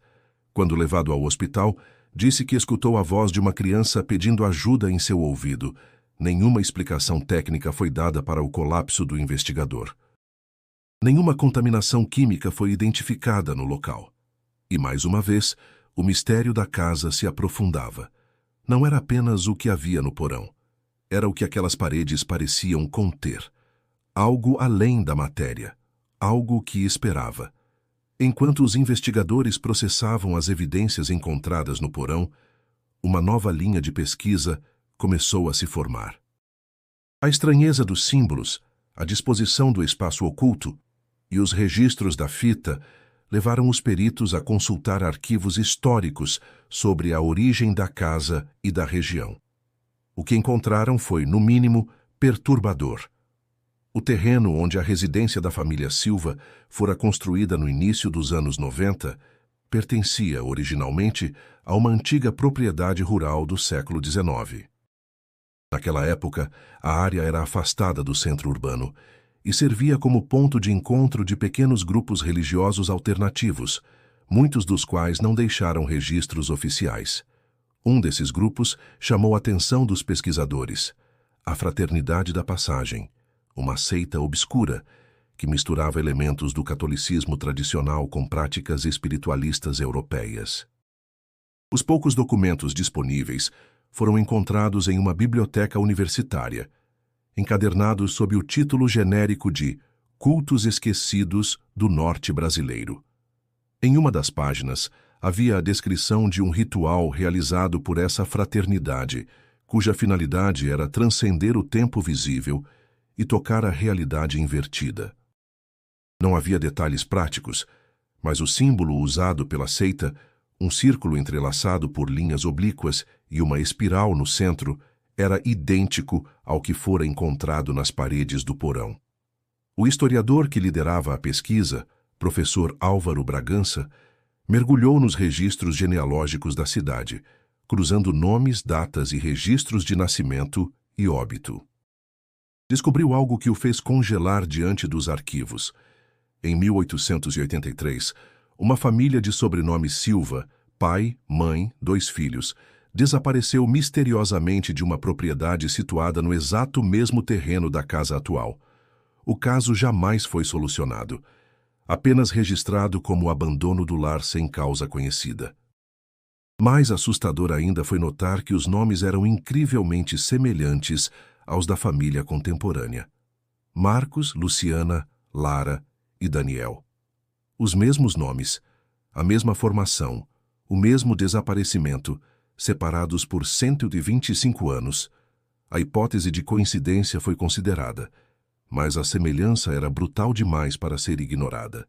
Quando levado ao hospital, disse que escutou a voz de uma criança pedindo ajuda em seu ouvido. Nenhuma explicação técnica foi dada para o colapso do investigador. Nenhuma contaminação química foi identificada no local. E, mais uma vez, o mistério da casa se aprofundava. Não era apenas o que havia no porão. Era o que aquelas paredes pareciam conter. Algo além da matéria. Algo que esperava. Enquanto os investigadores processavam as evidências encontradas no porão, uma nova linha de pesquisa começou a se formar. A estranheza dos símbolos, a disposição do espaço oculto e os registros da fita levaram os peritos a consultar arquivos históricos sobre a origem da casa e da região. O que encontraram foi, no mínimo, perturbador. O terreno onde a residência da família Silva fora construída no início dos anos 90 pertencia originalmente a uma antiga propriedade rural do século XIX. Naquela época, a área era afastada do centro urbano e servia como ponto de encontro de pequenos grupos religiosos alternativos, muitos dos quais não deixaram registros oficiais. Um desses grupos chamou a atenção dos pesquisadores: a Fraternidade da Passagem, uma seita obscura que misturava elementos do catolicismo tradicional com práticas espiritualistas europeias. Os poucos documentos disponíveis foram encontrados em uma biblioteca universitária, encadernados sob o título genérico de Cultos Esquecidos do Norte Brasileiro. Em uma das páginas, havia a descrição de um ritual realizado por essa fraternidade, cuja finalidade era transcender o tempo visível e tocar a realidade invertida. Não havia detalhes práticos, mas o símbolo usado pela seita, um círculo entrelaçado por linhas oblíquas e uma espiral no centro, era idêntico ao que fora encontrado nas paredes do porão. O historiador que liderava a pesquisa, professor Álvaro Bragança, mergulhou nos registros genealógicos da cidade, cruzando nomes, datas e registros de nascimento e óbito. Descobriu algo que o fez congelar diante dos arquivos. Em 1883, uma família de sobrenome Silva, pai, mãe, 2 filhos, desapareceu misteriosamente de uma propriedade situada no exato mesmo terreno da casa atual. O caso jamais foi solucionado, apenas registrado como abandono do lar sem causa conhecida. Mais assustador ainda foi notar que os nomes eram incrivelmente semelhantes aos da família contemporânea: Marcos, Luciana, Lara e Daniel. Os mesmos nomes, a mesma formação, o mesmo desaparecimento, separados por 125 anos. A hipótese de coincidência foi considerada, mas a semelhança era brutal demais para ser ignorada.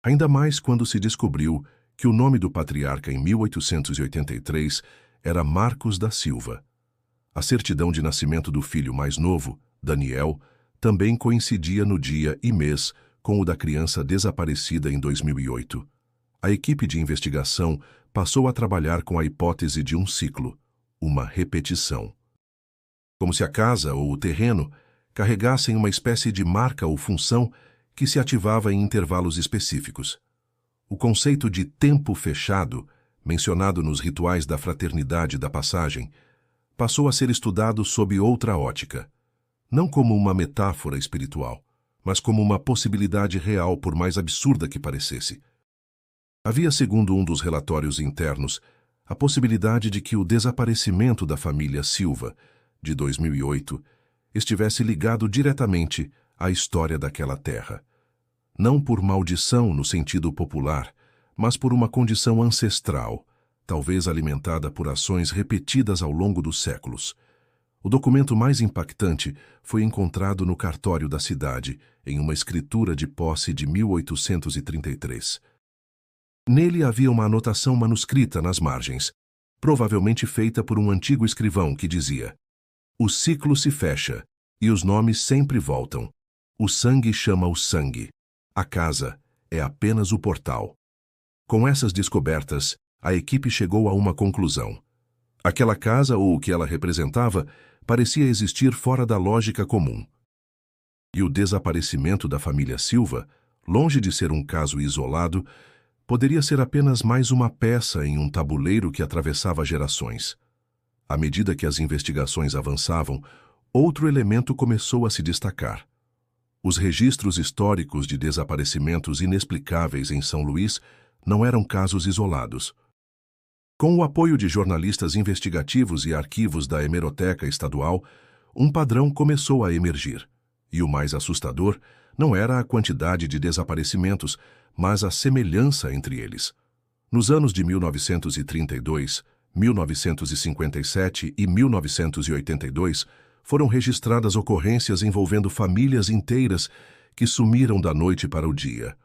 Ainda mais quando se descobriu que o nome do patriarca em 1883 era Marcos da Silva. A certidão de nascimento do filho mais novo, Daniel, também coincidia no dia e mês com o da criança desaparecida em 2008. A equipe de investigação passou a trabalhar com a hipótese de um ciclo, uma repetição. Como se a casa ou o terreno carregassem uma espécie de marca ou função que se ativava em intervalos específicos. O conceito de tempo fechado, mencionado nos rituais da Fraternidade da Passagem, passou a ser estudado sob outra ótica, não como uma metáfora espiritual, mas como uma possibilidade real, por mais absurda que parecesse. Havia, segundo um dos relatórios internos, a possibilidade de que o desaparecimento da família Silva, de 2008, estivesse ligado diretamente à história daquela terra. Não por maldição no sentido popular, mas por uma condição ancestral, talvez alimentada por ações repetidas ao longo dos séculos. O documento mais impactante foi encontrado no cartório da cidade, em uma escritura de posse de 1833. Nele havia uma anotação manuscrita nas margens, provavelmente feita por um antigo escrivão, que dizia: "O ciclo se fecha, e os nomes sempre voltam. O sangue chama o sangue. A casa é apenas o portal." Com essas descobertas, a equipe chegou a uma conclusão. Aquela casa, ou o que ela representava, parecia existir fora da lógica comum. E o desaparecimento da família Silva, longe de ser um caso isolado, poderia ser apenas mais uma peça em um tabuleiro que atravessava gerações. À medida que as investigações avançavam, outro elemento começou a se destacar. Os registros históricos de desaparecimentos inexplicáveis em São Luís não eram casos isolados. Com o apoio de jornalistas investigativos e arquivos da Hemeroteca Estadual, um padrão começou a emergir. E o mais assustador não era a quantidade de desaparecimentos, mas a semelhança entre eles. Nos anos de 1932, 1957 e 1982, foram registradas ocorrências envolvendo famílias inteiras que sumiram da noite para o dia.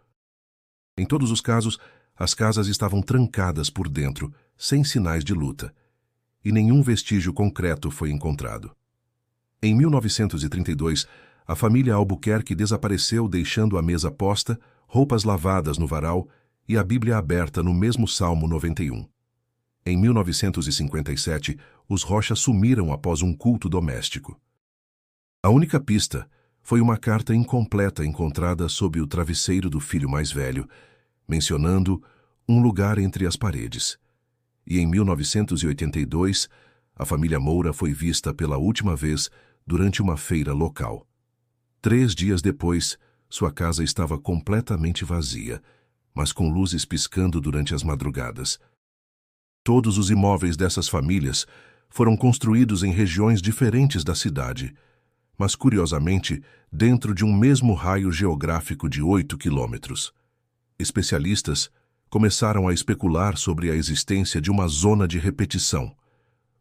Em todos os casos, as casas estavam trancadas por dentro, sem sinais de luta, e nenhum vestígio concreto foi encontrado. Em 1932, a família Albuquerque desapareceu deixando a mesa posta, roupas lavadas no varal e a Bíblia aberta no mesmo Salmo 91. Em 1957, os Rocha sumiram após um culto doméstico. A única pista foi uma carta incompleta encontrada sob o travesseiro do filho mais velho, mencionando um lugar entre as paredes. E em 1982, a família Moura foi vista pela última vez durante uma feira local. 3 dias depois, sua casa estava completamente vazia, mas com luzes piscando durante as madrugadas. Todos os imóveis dessas famílias foram construídos em regiões diferentes da cidade, mas curiosamente dentro de um mesmo raio geográfico de 8 quilômetros. Especialistas começaram a especular sobre a existência de uma zona de repetição,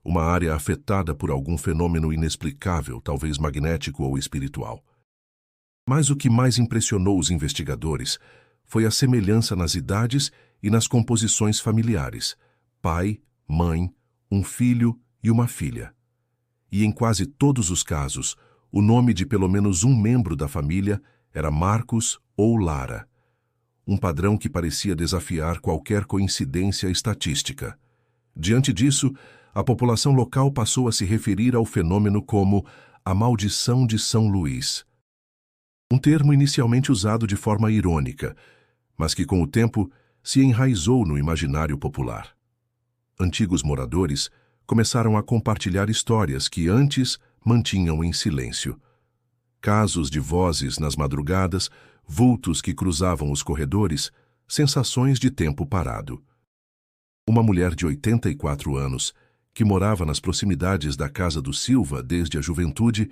uma área afetada por algum fenômeno inexplicável, talvez magnético ou espiritual. Mas o que mais impressionou os investigadores foi a semelhança nas idades e nas composições familiares: pai, mãe, um filho e uma filha. E em quase todos os casos, o nome de pelo menos um membro da família era Marcos ou Lara. Um padrão que parecia desafiar qualquer coincidência estatística. Diante disso, a população local passou a se referir ao fenômeno como a Maldição de São Luís. Um termo inicialmente usado de forma irônica, mas que com o tempo se enraizou no imaginário popular. Antigos moradores começaram a compartilhar histórias que antes mantinham em silêncio. Casos de vozes nas madrugadas, vultos que cruzavam os corredores, sensações de tempo parado. Uma mulher de 84 anos, que morava nas proximidades da casa do Silva desde a juventude,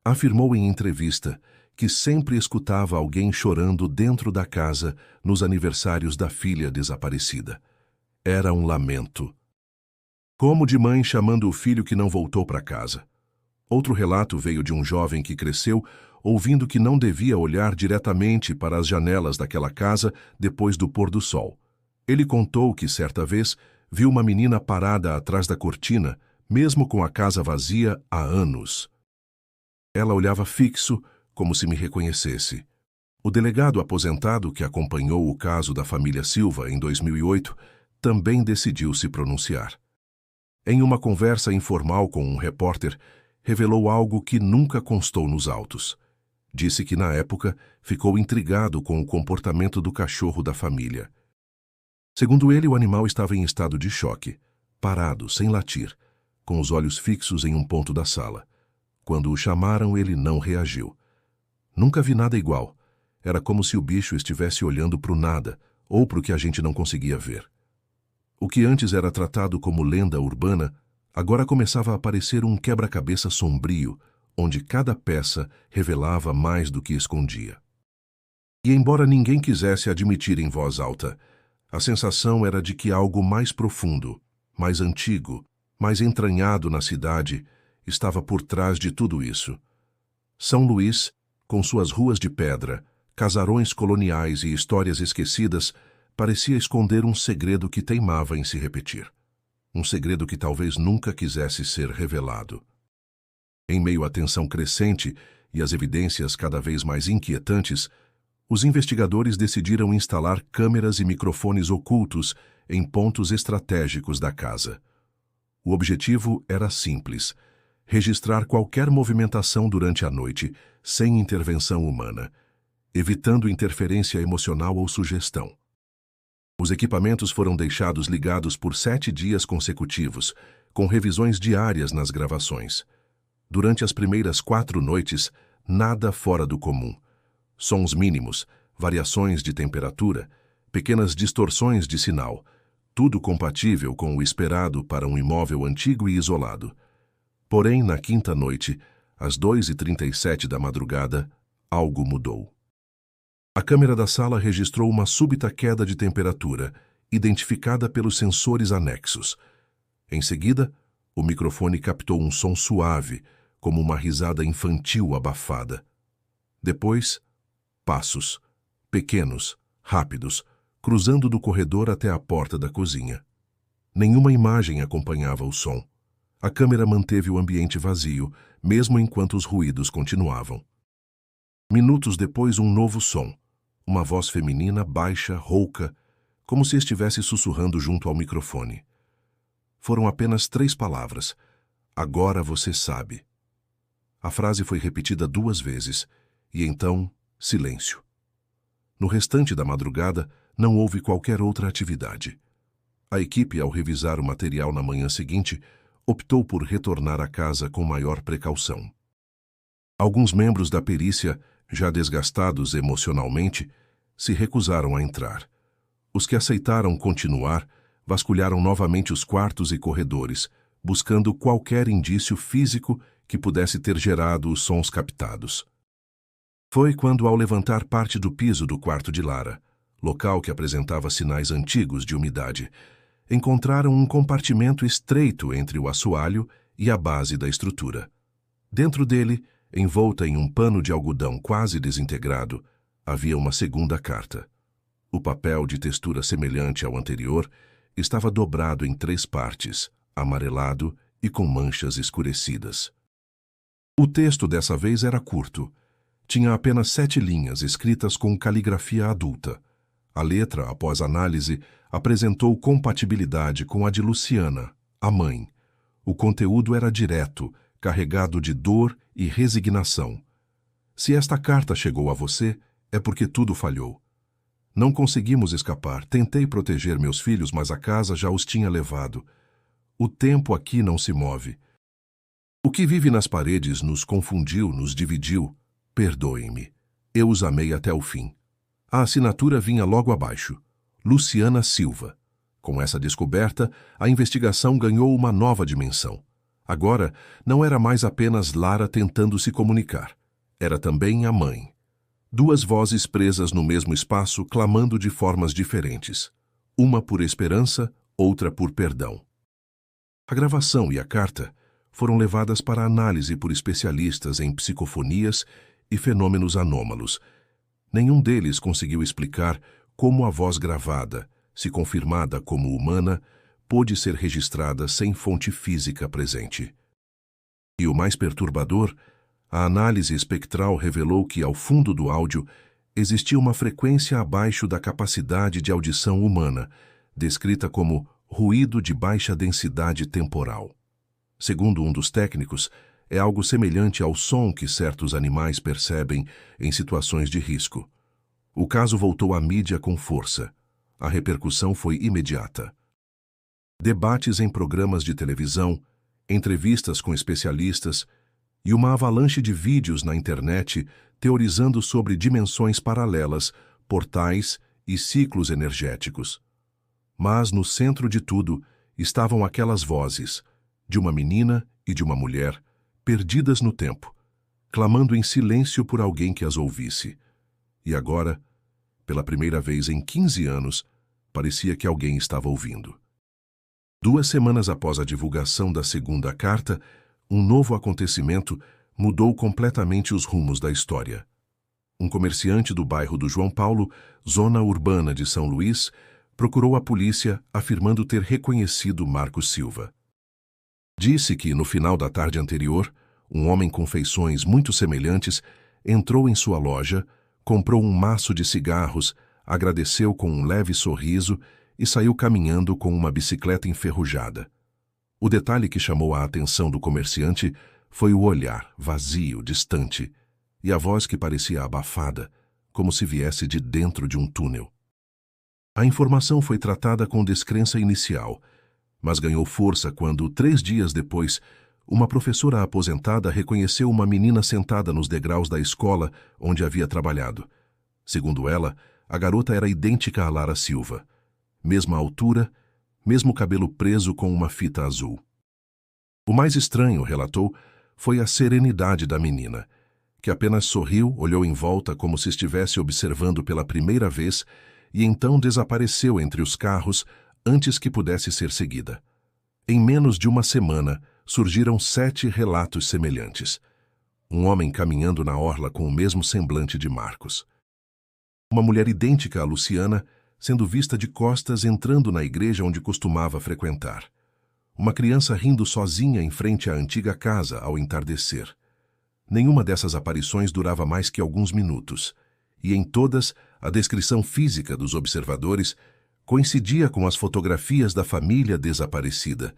afirmou em entrevista que sempre escutava alguém chorando dentro da casa nos aniversários da filha desaparecida. Era um lamento. Como de mãe chamando o filho que não voltou para casa. Outro relato veio de um jovem que cresceu ouvindo que não devia olhar diretamente para as janelas daquela casa depois do pôr do sol. Ele contou que, certa vez, viu uma menina parada atrás da cortina, mesmo com a casa vazia há anos. Ela olhava fixo, como se me reconhecesse. O delegado aposentado que acompanhou o caso da família Silva em 2008 também decidiu se pronunciar. Em uma conversa informal com um repórter, revelou algo que nunca constou nos autos. Disse que, na época, ficou intrigado com o comportamento do cachorro da família. Segundo ele, o animal estava em estado de choque, parado, sem latir, com os olhos fixos em um ponto da sala. Quando o chamaram, ele não reagiu. Nunca vi nada igual. Era como se o bicho estivesse olhando para o nada, ou para o que a gente não conseguia ver. O que antes era tratado como lenda urbana, agora começava a parecer um quebra-cabeça sombrio, onde cada peça revelava mais do que escondia. E embora ninguém quisesse admitir em voz alta, a sensação era de que algo mais profundo, mais antigo, mais entranhado na cidade, estava por trás de tudo isso. São Luís, com suas ruas de pedra, casarões coloniais e histórias esquecidas, parecia esconder um segredo que teimava em se repetir. Um segredo que talvez nunca quisesse ser revelado. Em meio à tensão crescente e às evidências cada vez mais inquietantes, os investigadores decidiram instalar câmeras e microfones ocultos em pontos estratégicos da casa. O objetivo era simples: registrar qualquer movimentação durante a noite, sem intervenção humana, evitando interferência emocional ou sugestão. Os equipamentos foram deixados ligados por 7 dias consecutivos, com revisões diárias nas gravações. Durante as primeiras 4 noites, nada fora do comum. Sons mínimos, variações de temperatura, pequenas distorções de sinal, tudo compatível com o esperado para um imóvel antigo e isolado. Porém, na 5ª noite, às 2h37 da madrugada, algo mudou. A câmera da sala registrou uma súbita queda de temperatura, identificada pelos sensores anexos. Em seguida, o microfone captou um som suave, como uma risada infantil abafada. Depois, passos, pequenos, rápidos, cruzando do corredor até a porta da cozinha. Nenhuma imagem acompanhava o som. A câmera manteve o ambiente vazio, mesmo enquanto os ruídos continuavam. Minutos depois, um novo som. Uma voz feminina, baixa, rouca, como se estivesse sussurrando junto ao microfone. Foram apenas 3 palavras. Agora você sabe. A frase foi repetida 2 vezes, e então, silêncio. No restante da madrugada, não houve qualquer outra atividade. A equipe, ao revisar o material na manhã seguinte, optou por retornar à casa com maior precaução. Alguns membros da perícia, já desgastados emocionalmente, se recusaram a entrar. Os que aceitaram continuar vasculharam novamente os quartos e corredores, buscando qualquer indício físico que pudesse ter gerado os sons captados. Foi quando, ao levantar parte do piso do quarto de Lara, local que apresentava sinais antigos de umidade, encontraram um compartimento estreito entre o assoalho e a base da estrutura. Dentro dele, envolta em um pano de algodão quase desintegrado, havia uma segunda carta. O papel, de textura semelhante ao anterior, estava dobrado em 3 partes, amarelado e com manchas escurecidas. O texto dessa vez era curto. Tinha apenas 7 linhas escritas com caligrafia adulta. A letra, após análise, apresentou compatibilidade com a de Luciana, a mãe. O conteúdo era direto, carregado de dor e resignação. Se esta carta chegou a você, é porque tudo falhou. Não conseguimos escapar. Tentei proteger meus filhos, mas a casa já os tinha levado. O tempo aqui não se move. O que vive nas paredes nos confundiu, nos dividiu. Perdoem-me. Eu os amei até o fim. A assinatura vinha logo abaixo. Luciana Silva. Com essa descoberta, a investigação ganhou uma nova dimensão. Agora, não era mais apenas Lara tentando se comunicar. Era também a mãe. 2 vozes presas no mesmo espaço, clamando de formas diferentes. Uma por esperança, outra por perdão. A gravação e a carta foram levadas para análise por especialistas em psicofonias e fenômenos anômalos. Nenhum deles conseguiu explicar como a voz gravada, se confirmada como humana, pôde ser registrada sem fonte física presente. E o mais perturbador, a análise espectral revelou que, ao fundo do áudio, existia uma frequência abaixo da capacidade de audição humana, descrita como ruído de baixa densidade temporal. Segundo um dos técnicos, é algo semelhante ao som que certos animais percebem em situações de risco. O caso voltou à mídia com força. A repercussão foi imediata. Debates em programas de televisão, entrevistas com especialistas e uma avalanche de vídeos na internet teorizando sobre dimensões paralelas, portais e ciclos energéticos. Mas no centro de tudo estavam aquelas vozes, de uma menina e de uma mulher, perdidas no tempo, clamando em silêncio por alguém que as ouvisse. E agora, pela primeira vez em 15 anos, parecia que alguém estava ouvindo. 2 semanas após a divulgação da segunda carta, um novo acontecimento mudou completamente os rumos da história. Um comerciante do bairro do João Paulo, zona urbana de São Luís, procurou a polícia afirmando ter reconhecido Marcos Silva. Disse que, no final da tarde anterior, um homem com feições muito semelhantes entrou em sua loja, comprou um maço de cigarros, agradeceu com um leve sorriso e saiu caminhando com uma bicicleta enferrujada. O detalhe que chamou a atenção do comerciante foi o olhar, vazio, distante, e a voz que parecia abafada, como se viesse de dentro de um túnel. A informação foi tratada com descrença inicial, mas ganhou força quando, 3 dias depois, uma professora aposentada reconheceu uma menina sentada nos degraus da escola onde havia trabalhado. Segundo ela, a garota era idêntica a Lara Silva. Mesma altura, mesmo cabelo preso com uma fita azul. O mais estranho, relatou, foi a serenidade da menina, que apenas sorriu, olhou em volta como se estivesse observando pela primeira vez e então desapareceu entre os carros antes que pudesse ser seguida. Em menos de uma semana, surgiram 7 relatos semelhantes. Um homem caminhando na orla com o mesmo semblante de Marcos. Uma mulher idêntica a Luciana, sendo vista de costas entrando na igreja onde costumava frequentar. Uma criança rindo sozinha em frente à antiga casa ao entardecer. Nenhuma dessas aparições durava mais que alguns minutos, e em todas a descrição física dos observadores Coincidia com as fotografias da família desaparecida.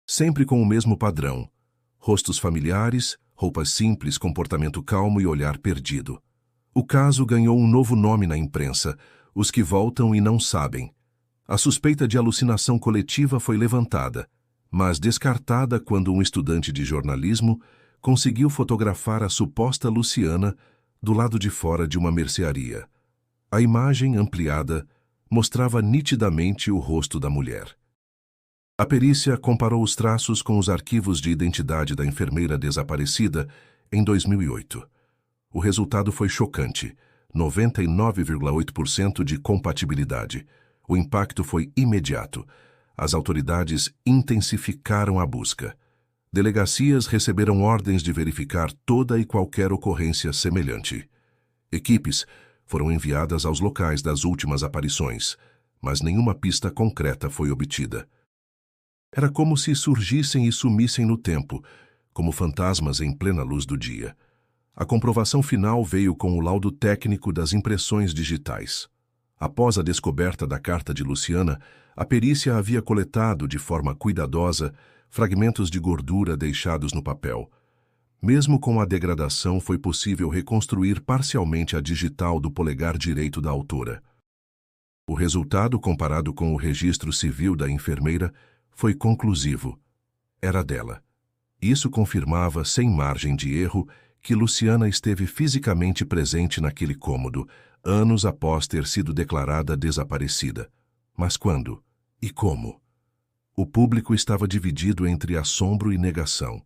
Sempre com o mesmo padrão: rostos familiares, roupas simples, comportamento calmo e olhar perdido. O caso ganhou um novo nome na imprensa: os que voltam e não sabem. A suspeita de alucinação coletiva foi levantada, mas descartada quando um estudante de jornalismo conseguiu fotografar a suposta Luciana do lado de fora de uma mercearia. A imagem, ampliada, mostrava nitidamente o rosto da mulher. A perícia comparou os traços com os arquivos de identidade da enfermeira desaparecida em 2008. O resultado foi chocante: 99,8% de compatibilidade. O impacto foi imediato. As autoridades intensificaram a busca. Delegacias receberam ordens de verificar toda e qualquer ocorrência semelhante. Equipes foram enviadas aos locais das últimas aparições, mas nenhuma pista concreta foi obtida. Era como se surgissem e sumissem no tempo, como fantasmas em plena luz do dia. A comprovação final veio com o laudo técnico das impressões digitais. Após a descoberta da carta de Luciana, a perícia havia coletado, de forma cuidadosa, fragmentos de gordura deixados no papel. Mesmo com a degradação, foi possível reconstruir parcialmente a digital do polegar direito da autora. O resultado, comparado com o registro civil da enfermeira, foi conclusivo. Era dela. Isso confirmava, sem margem de erro, que Luciana esteve fisicamente presente naquele cômodo, anos após ter sido declarada desaparecida. Mas quando? E como? O público estava dividido entre assombro e negação.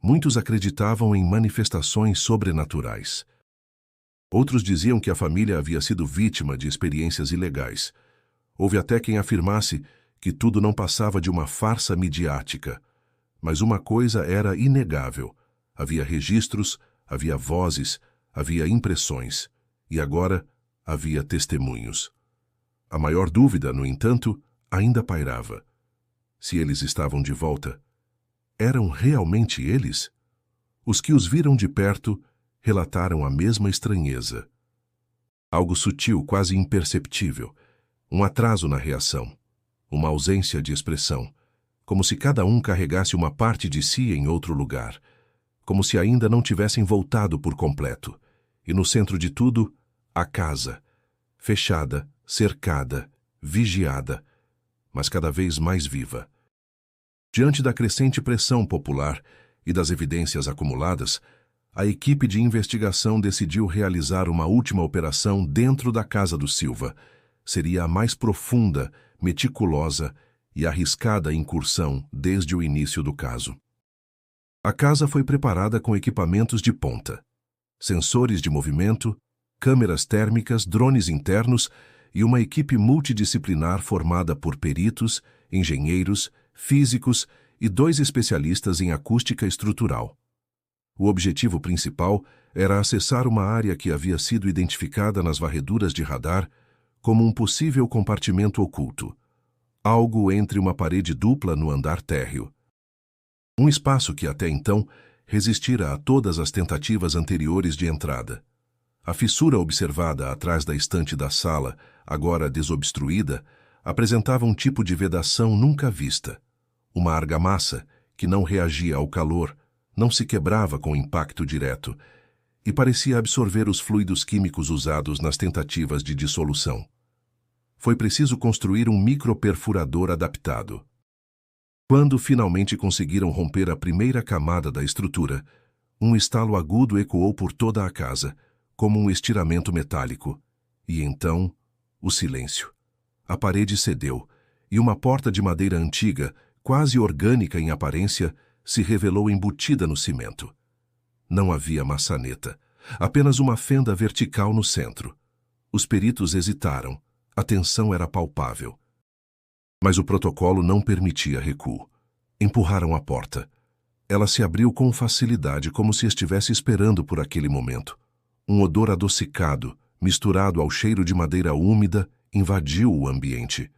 Muitos acreditavam em manifestações sobrenaturais. Outros diziam que a família havia sido vítima de experiências ilegais. Houve até quem afirmasse que tudo não passava de uma farsa midiática. Mas uma coisa era inegável: havia registros, havia vozes, havia impressões, e agora havia testemunhos. A maior dúvida, no entanto, ainda pairava. Se eles estavam de volta, eram realmente eles? Os que os viram de perto relataram a mesma estranheza. Algo sutil, quase imperceptível, um atraso na reação, uma ausência de expressão, como se cada um carregasse uma parte de si em outro lugar, como se ainda não tivessem voltado por completo. E no centro de tudo, a casa, fechada, cercada, vigiada, mas cada vez mais viva. Diante da crescente pressão popular e das evidências acumuladas, a equipe de investigação decidiu realizar uma última operação dentro da casa do Silva. Seria a mais profunda, meticulosa e arriscada incursão desde o início do caso. A casa foi preparada com equipamentos de ponta: sensores de movimento, câmeras térmicas, drones internos e uma equipe multidisciplinar formada por peritos, engenheiros, físicos e 2 especialistas em acústica estrutural. O objetivo principal era acessar uma área que havia sido identificada nas varreduras de radar como um possível compartimento oculto, algo entre uma parede dupla no andar térreo. Um espaço que até então resistira a todas as tentativas anteriores de entrada. A fissura observada atrás da estante da sala, agora desobstruída, apresentava um tipo de vedação nunca vista. Uma argamassa que não reagia ao calor, não se quebrava com impacto direto e parecia absorver os fluidos químicos usados nas tentativas de dissolução. Foi preciso construir um microperfurador adaptado. Quando finalmente conseguiram romper a primeira camada da estrutura, um estalo agudo ecoou por toda a casa, como um estiramento metálico. E então, o silêncio. A parede cedeu, e uma porta de madeira antiga, quase orgânica em aparência, se revelou embutida no cimento. Não havia maçaneta, apenas uma fenda vertical no centro. Os peritos hesitaram. A tensão era palpável. Mas o protocolo não permitia recuo. Empurraram a porta. Ela se abriu com facilidade, como se estivesse esperando por aquele momento. Um odor adocicado, misturado ao cheiro de madeira úmida, invadiu o ambiente.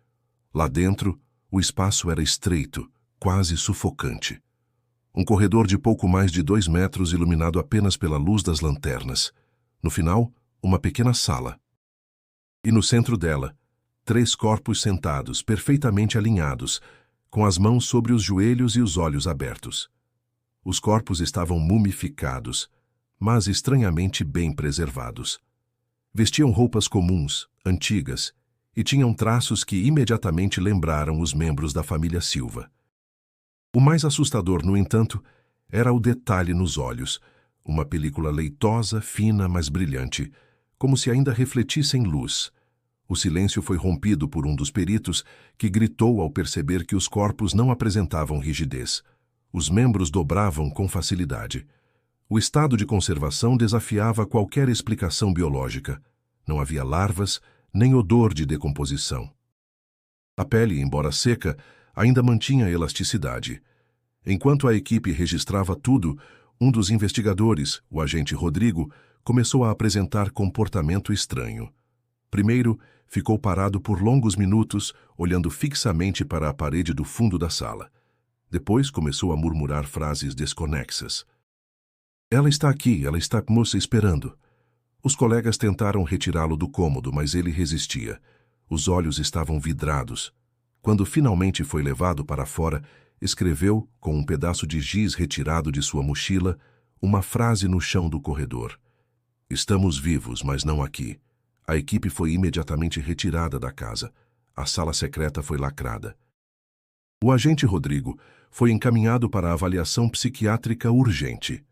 Lá dentro, o espaço era estreito, quase sufocante. Um corredor de pouco mais de 2 metros iluminado apenas pela luz das lanternas. No final, uma pequena sala. E no centro dela, 3 corpos sentados, perfeitamente alinhados, com as mãos sobre os joelhos e os olhos abertos. Os corpos estavam mumificados, mas estranhamente bem preservados. Vestiam roupas comuns, antigas, e tinham traços que imediatamente lembraram os membros da família Silva. O mais assustador, no entanto, era o detalhe nos olhos, uma película leitosa, fina, mas brilhante, como se ainda refletissem luz. O silêncio foi rompido por um dos peritos, que gritou ao perceber que os corpos não apresentavam rigidez. Os membros dobravam com facilidade. O estado de conservação desafiava qualquer explicação biológica. Não havia larvas, nem odor de decomposição. A pele, embora seca, ainda mantinha elasticidade. Enquanto a equipe registrava tudo, um dos investigadores, o agente Rodrigo, começou a apresentar comportamento estranho. Primeiro, ficou parado por longos minutos, olhando fixamente para a parede do fundo da sala. Depois começou a murmurar frases desconexas. Ela está aqui, ela está moça esperando. Os colegas tentaram retirá-lo do cômodo, mas ele resistia. Os olhos estavam vidrados. Quando finalmente foi levado para fora, escreveu, com um pedaço de giz retirado de sua mochila, uma frase no chão do corredor. Estamos vivos, mas não aqui. A equipe foi imediatamente retirada da casa. A sala secreta foi lacrada. O agente Rodrigo foi encaminhado para a avaliação psiquiátrica urgente.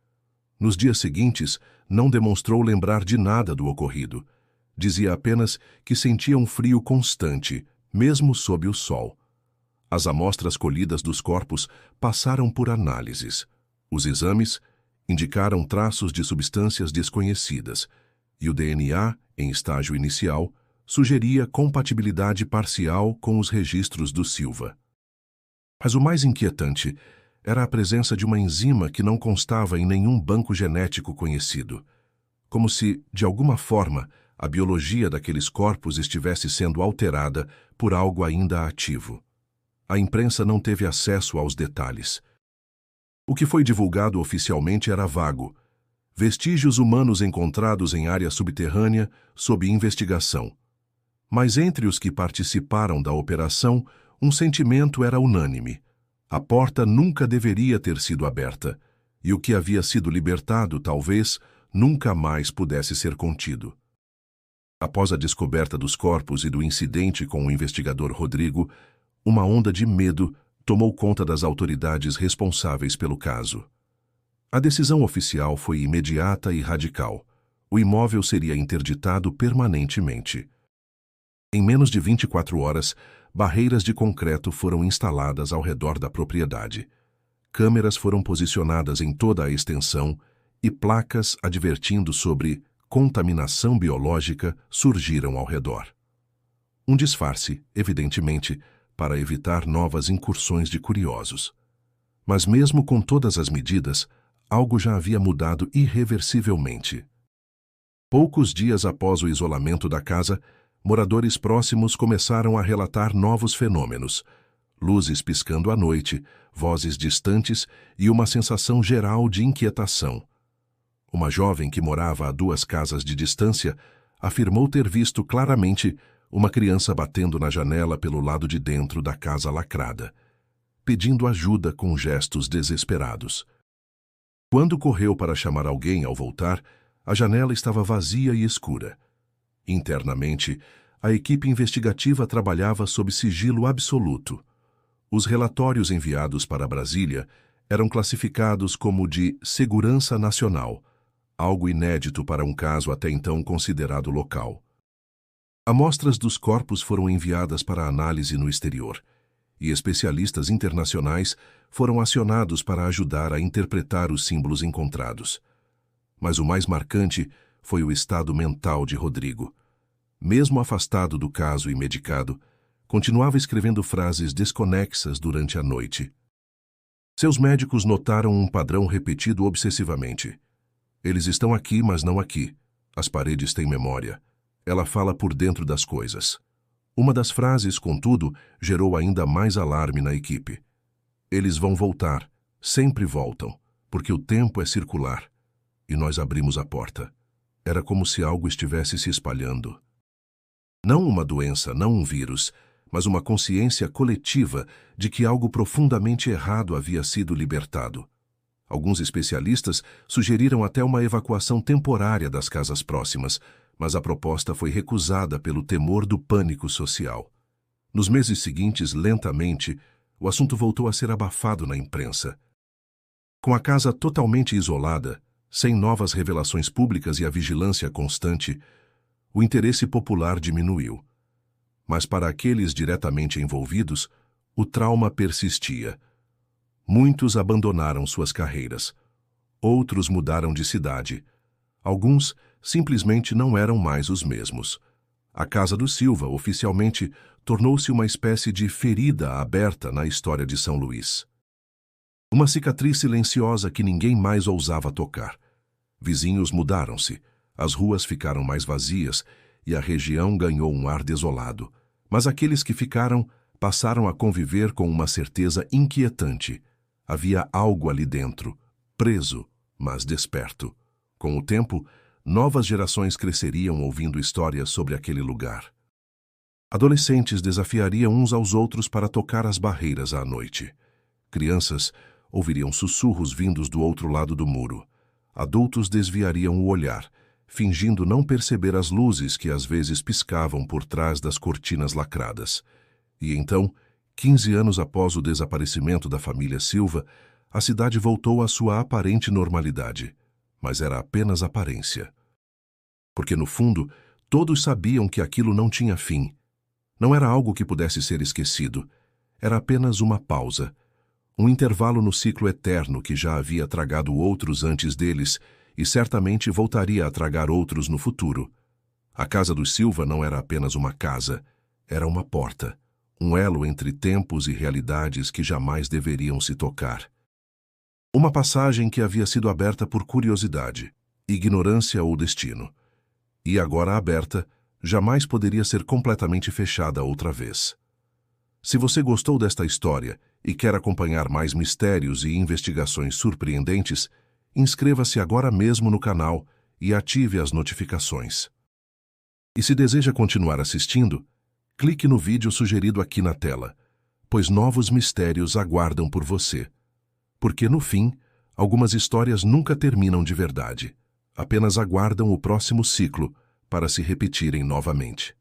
Nos dias seguintes, não demonstrou lembrar de nada do ocorrido. Dizia apenas que sentia um frio constante, mesmo sob o sol. As amostras colhidas dos corpos passaram por análises. Os exames indicaram traços de substâncias desconhecidas, e o DNA, em estágio inicial, sugeria compatibilidade parcial com os registros do Silva. Mas o mais inquietante era a presença de uma enzima que não constava em nenhum banco genético conhecido, como se, de alguma forma, a biologia daqueles corpos estivesse sendo alterada por algo ainda ativo. A imprensa não teve acesso aos detalhes. O que foi divulgado oficialmente era vago. Vestígios humanos encontrados em área subterrânea sob investigação. Mas entre os que participaram da operação, um sentimento era unânime. A porta nunca deveria ter sido aberta, e o que havia sido libertado, talvez, nunca mais pudesse ser contido. Após a descoberta dos corpos e do incidente com o investigador Rodrigo, uma onda de medo tomou conta das autoridades responsáveis pelo caso. A decisão oficial foi imediata e radical. O imóvel seria interditado permanentemente. Em menos de 24 horas, barreiras de concreto foram instaladas ao redor da propriedade. Câmeras foram posicionadas em toda a extensão e placas advertindo sobre contaminação biológica surgiram ao redor. Um disfarce, evidentemente, para evitar novas incursões de curiosos. Mas mesmo com todas as medidas, algo já havia mudado irreversivelmente. Poucos dias após o isolamento da casa, moradores próximos começaram a relatar novos fenômenos: luzes piscando à noite, vozes distantes e uma sensação geral de inquietação. Uma jovem que morava a 2 casas de distância afirmou ter visto claramente uma criança batendo na janela pelo lado de dentro da casa lacrada, pedindo ajuda com gestos desesperados. Quando correu para chamar alguém ao voltar, a janela estava vazia e escura. Internamente, a equipe investigativa trabalhava sob sigilo absoluto. Os relatórios enviados para Brasília eram classificados como de segurança nacional, algo inédito para um caso até então considerado local. Amostras dos corpos foram enviadas para análise no exterior, e especialistas internacionais foram acionados para ajudar a interpretar os símbolos encontrados. Mas o mais marcante foi o estado mental de Rodrigo. Mesmo afastado do caso e medicado, continuava escrevendo frases desconexas durante a noite. Seus médicos notaram um padrão repetido obsessivamente. Eles estão aqui, mas não aqui. As paredes têm memória. Ela fala por dentro das coisas. Uma das frases, contudo, gerou ainda mais alarme na equipe. Eles vão voltar, sempre voltam, porque o tempo é circular. E nós abrimos a porta. Era como se algo estivesse se espalhando. Não uma doença, não um vírus, mas uma consciência coletiva de que algo profundamente errado havia sido libertado. Alguns especialistas sugeriram até uma evacuação temporária das casas próximas, mas a proposta foi recusada pelo temor do pânico social. Nos meses seguintes, lentamente, o assunto voltou a ser abafado na imprensa. Com a casa totalmente isolada, sem novas revelações públicas e a vigilância constante, o interesse popular diminuiu. Mas para aqueles diretamente envolvidos, o trauma persistia. Muitos abandonaram suas carreiras. Outros mudaram de cidade. Alguns simplesmente não eram mais os mesmos. A casa do Silva, oficialmente, tornou-se uma espécie de ferida aberta na história de São Luís. Uma cicatriz silenciosa que ninguém mais ousava tocar. Vizinhos mudaram-se, as ruas ficaram mais vazias e a região ganhou um ar desolado. Mas aqueles que ficaram passaram a conviver com uma certeza inquietante. Havia algo ali dentro, preso, mas desperto. Com o tempo, novas gerações cresceriam ouvindo histórias sobre aquele lugar. Adolescentes desafiariam uns aos outros para tocar as barreiras à noite. Crianças ouviriam sussurros vindos do outro lado do muro. Adultos desviariam o olhar, fingindo não perceber as luzes que às vezes piscavam por trás das cortinas lacradas. E então, 15 anos após o desaparecimento da família Silva, a cidade voltou à sua aparente normalidade. Mas era apenas aparência. Porque, no fundo, todos sabiam que aquilo não tinha fim. Não era algo que pudesse ser esquecido. Era apenas uma pausa. Um intervalo no ciclo eterno que já havia tragado outros antes deles e certamente voltaria a tragar outros no futuro. A casa dos Silva não era apenas uma casa, era uma porta, um elo entre tempos e realidades que jamais deveriam se tocar. Uma passagem que havia sido aberta por curiosidade, ignorância ou destino. E agora aberta, jamais poderia ser completamente fechada outra vez. Se você gostou desta história e quer acompanhar mais mistérios e investigações surpreendentes, inscreva-se agora mesmo no canal e ative as notificações. E se deseja continuar assistindo, clique no vídeo sugerido aqui na tela, pois novos mistérios aguardam por você. Porque, no fim, algumas histórias nunca terminam de verdade, apenas aguardam o próximo ciclo para se repetirem novamente.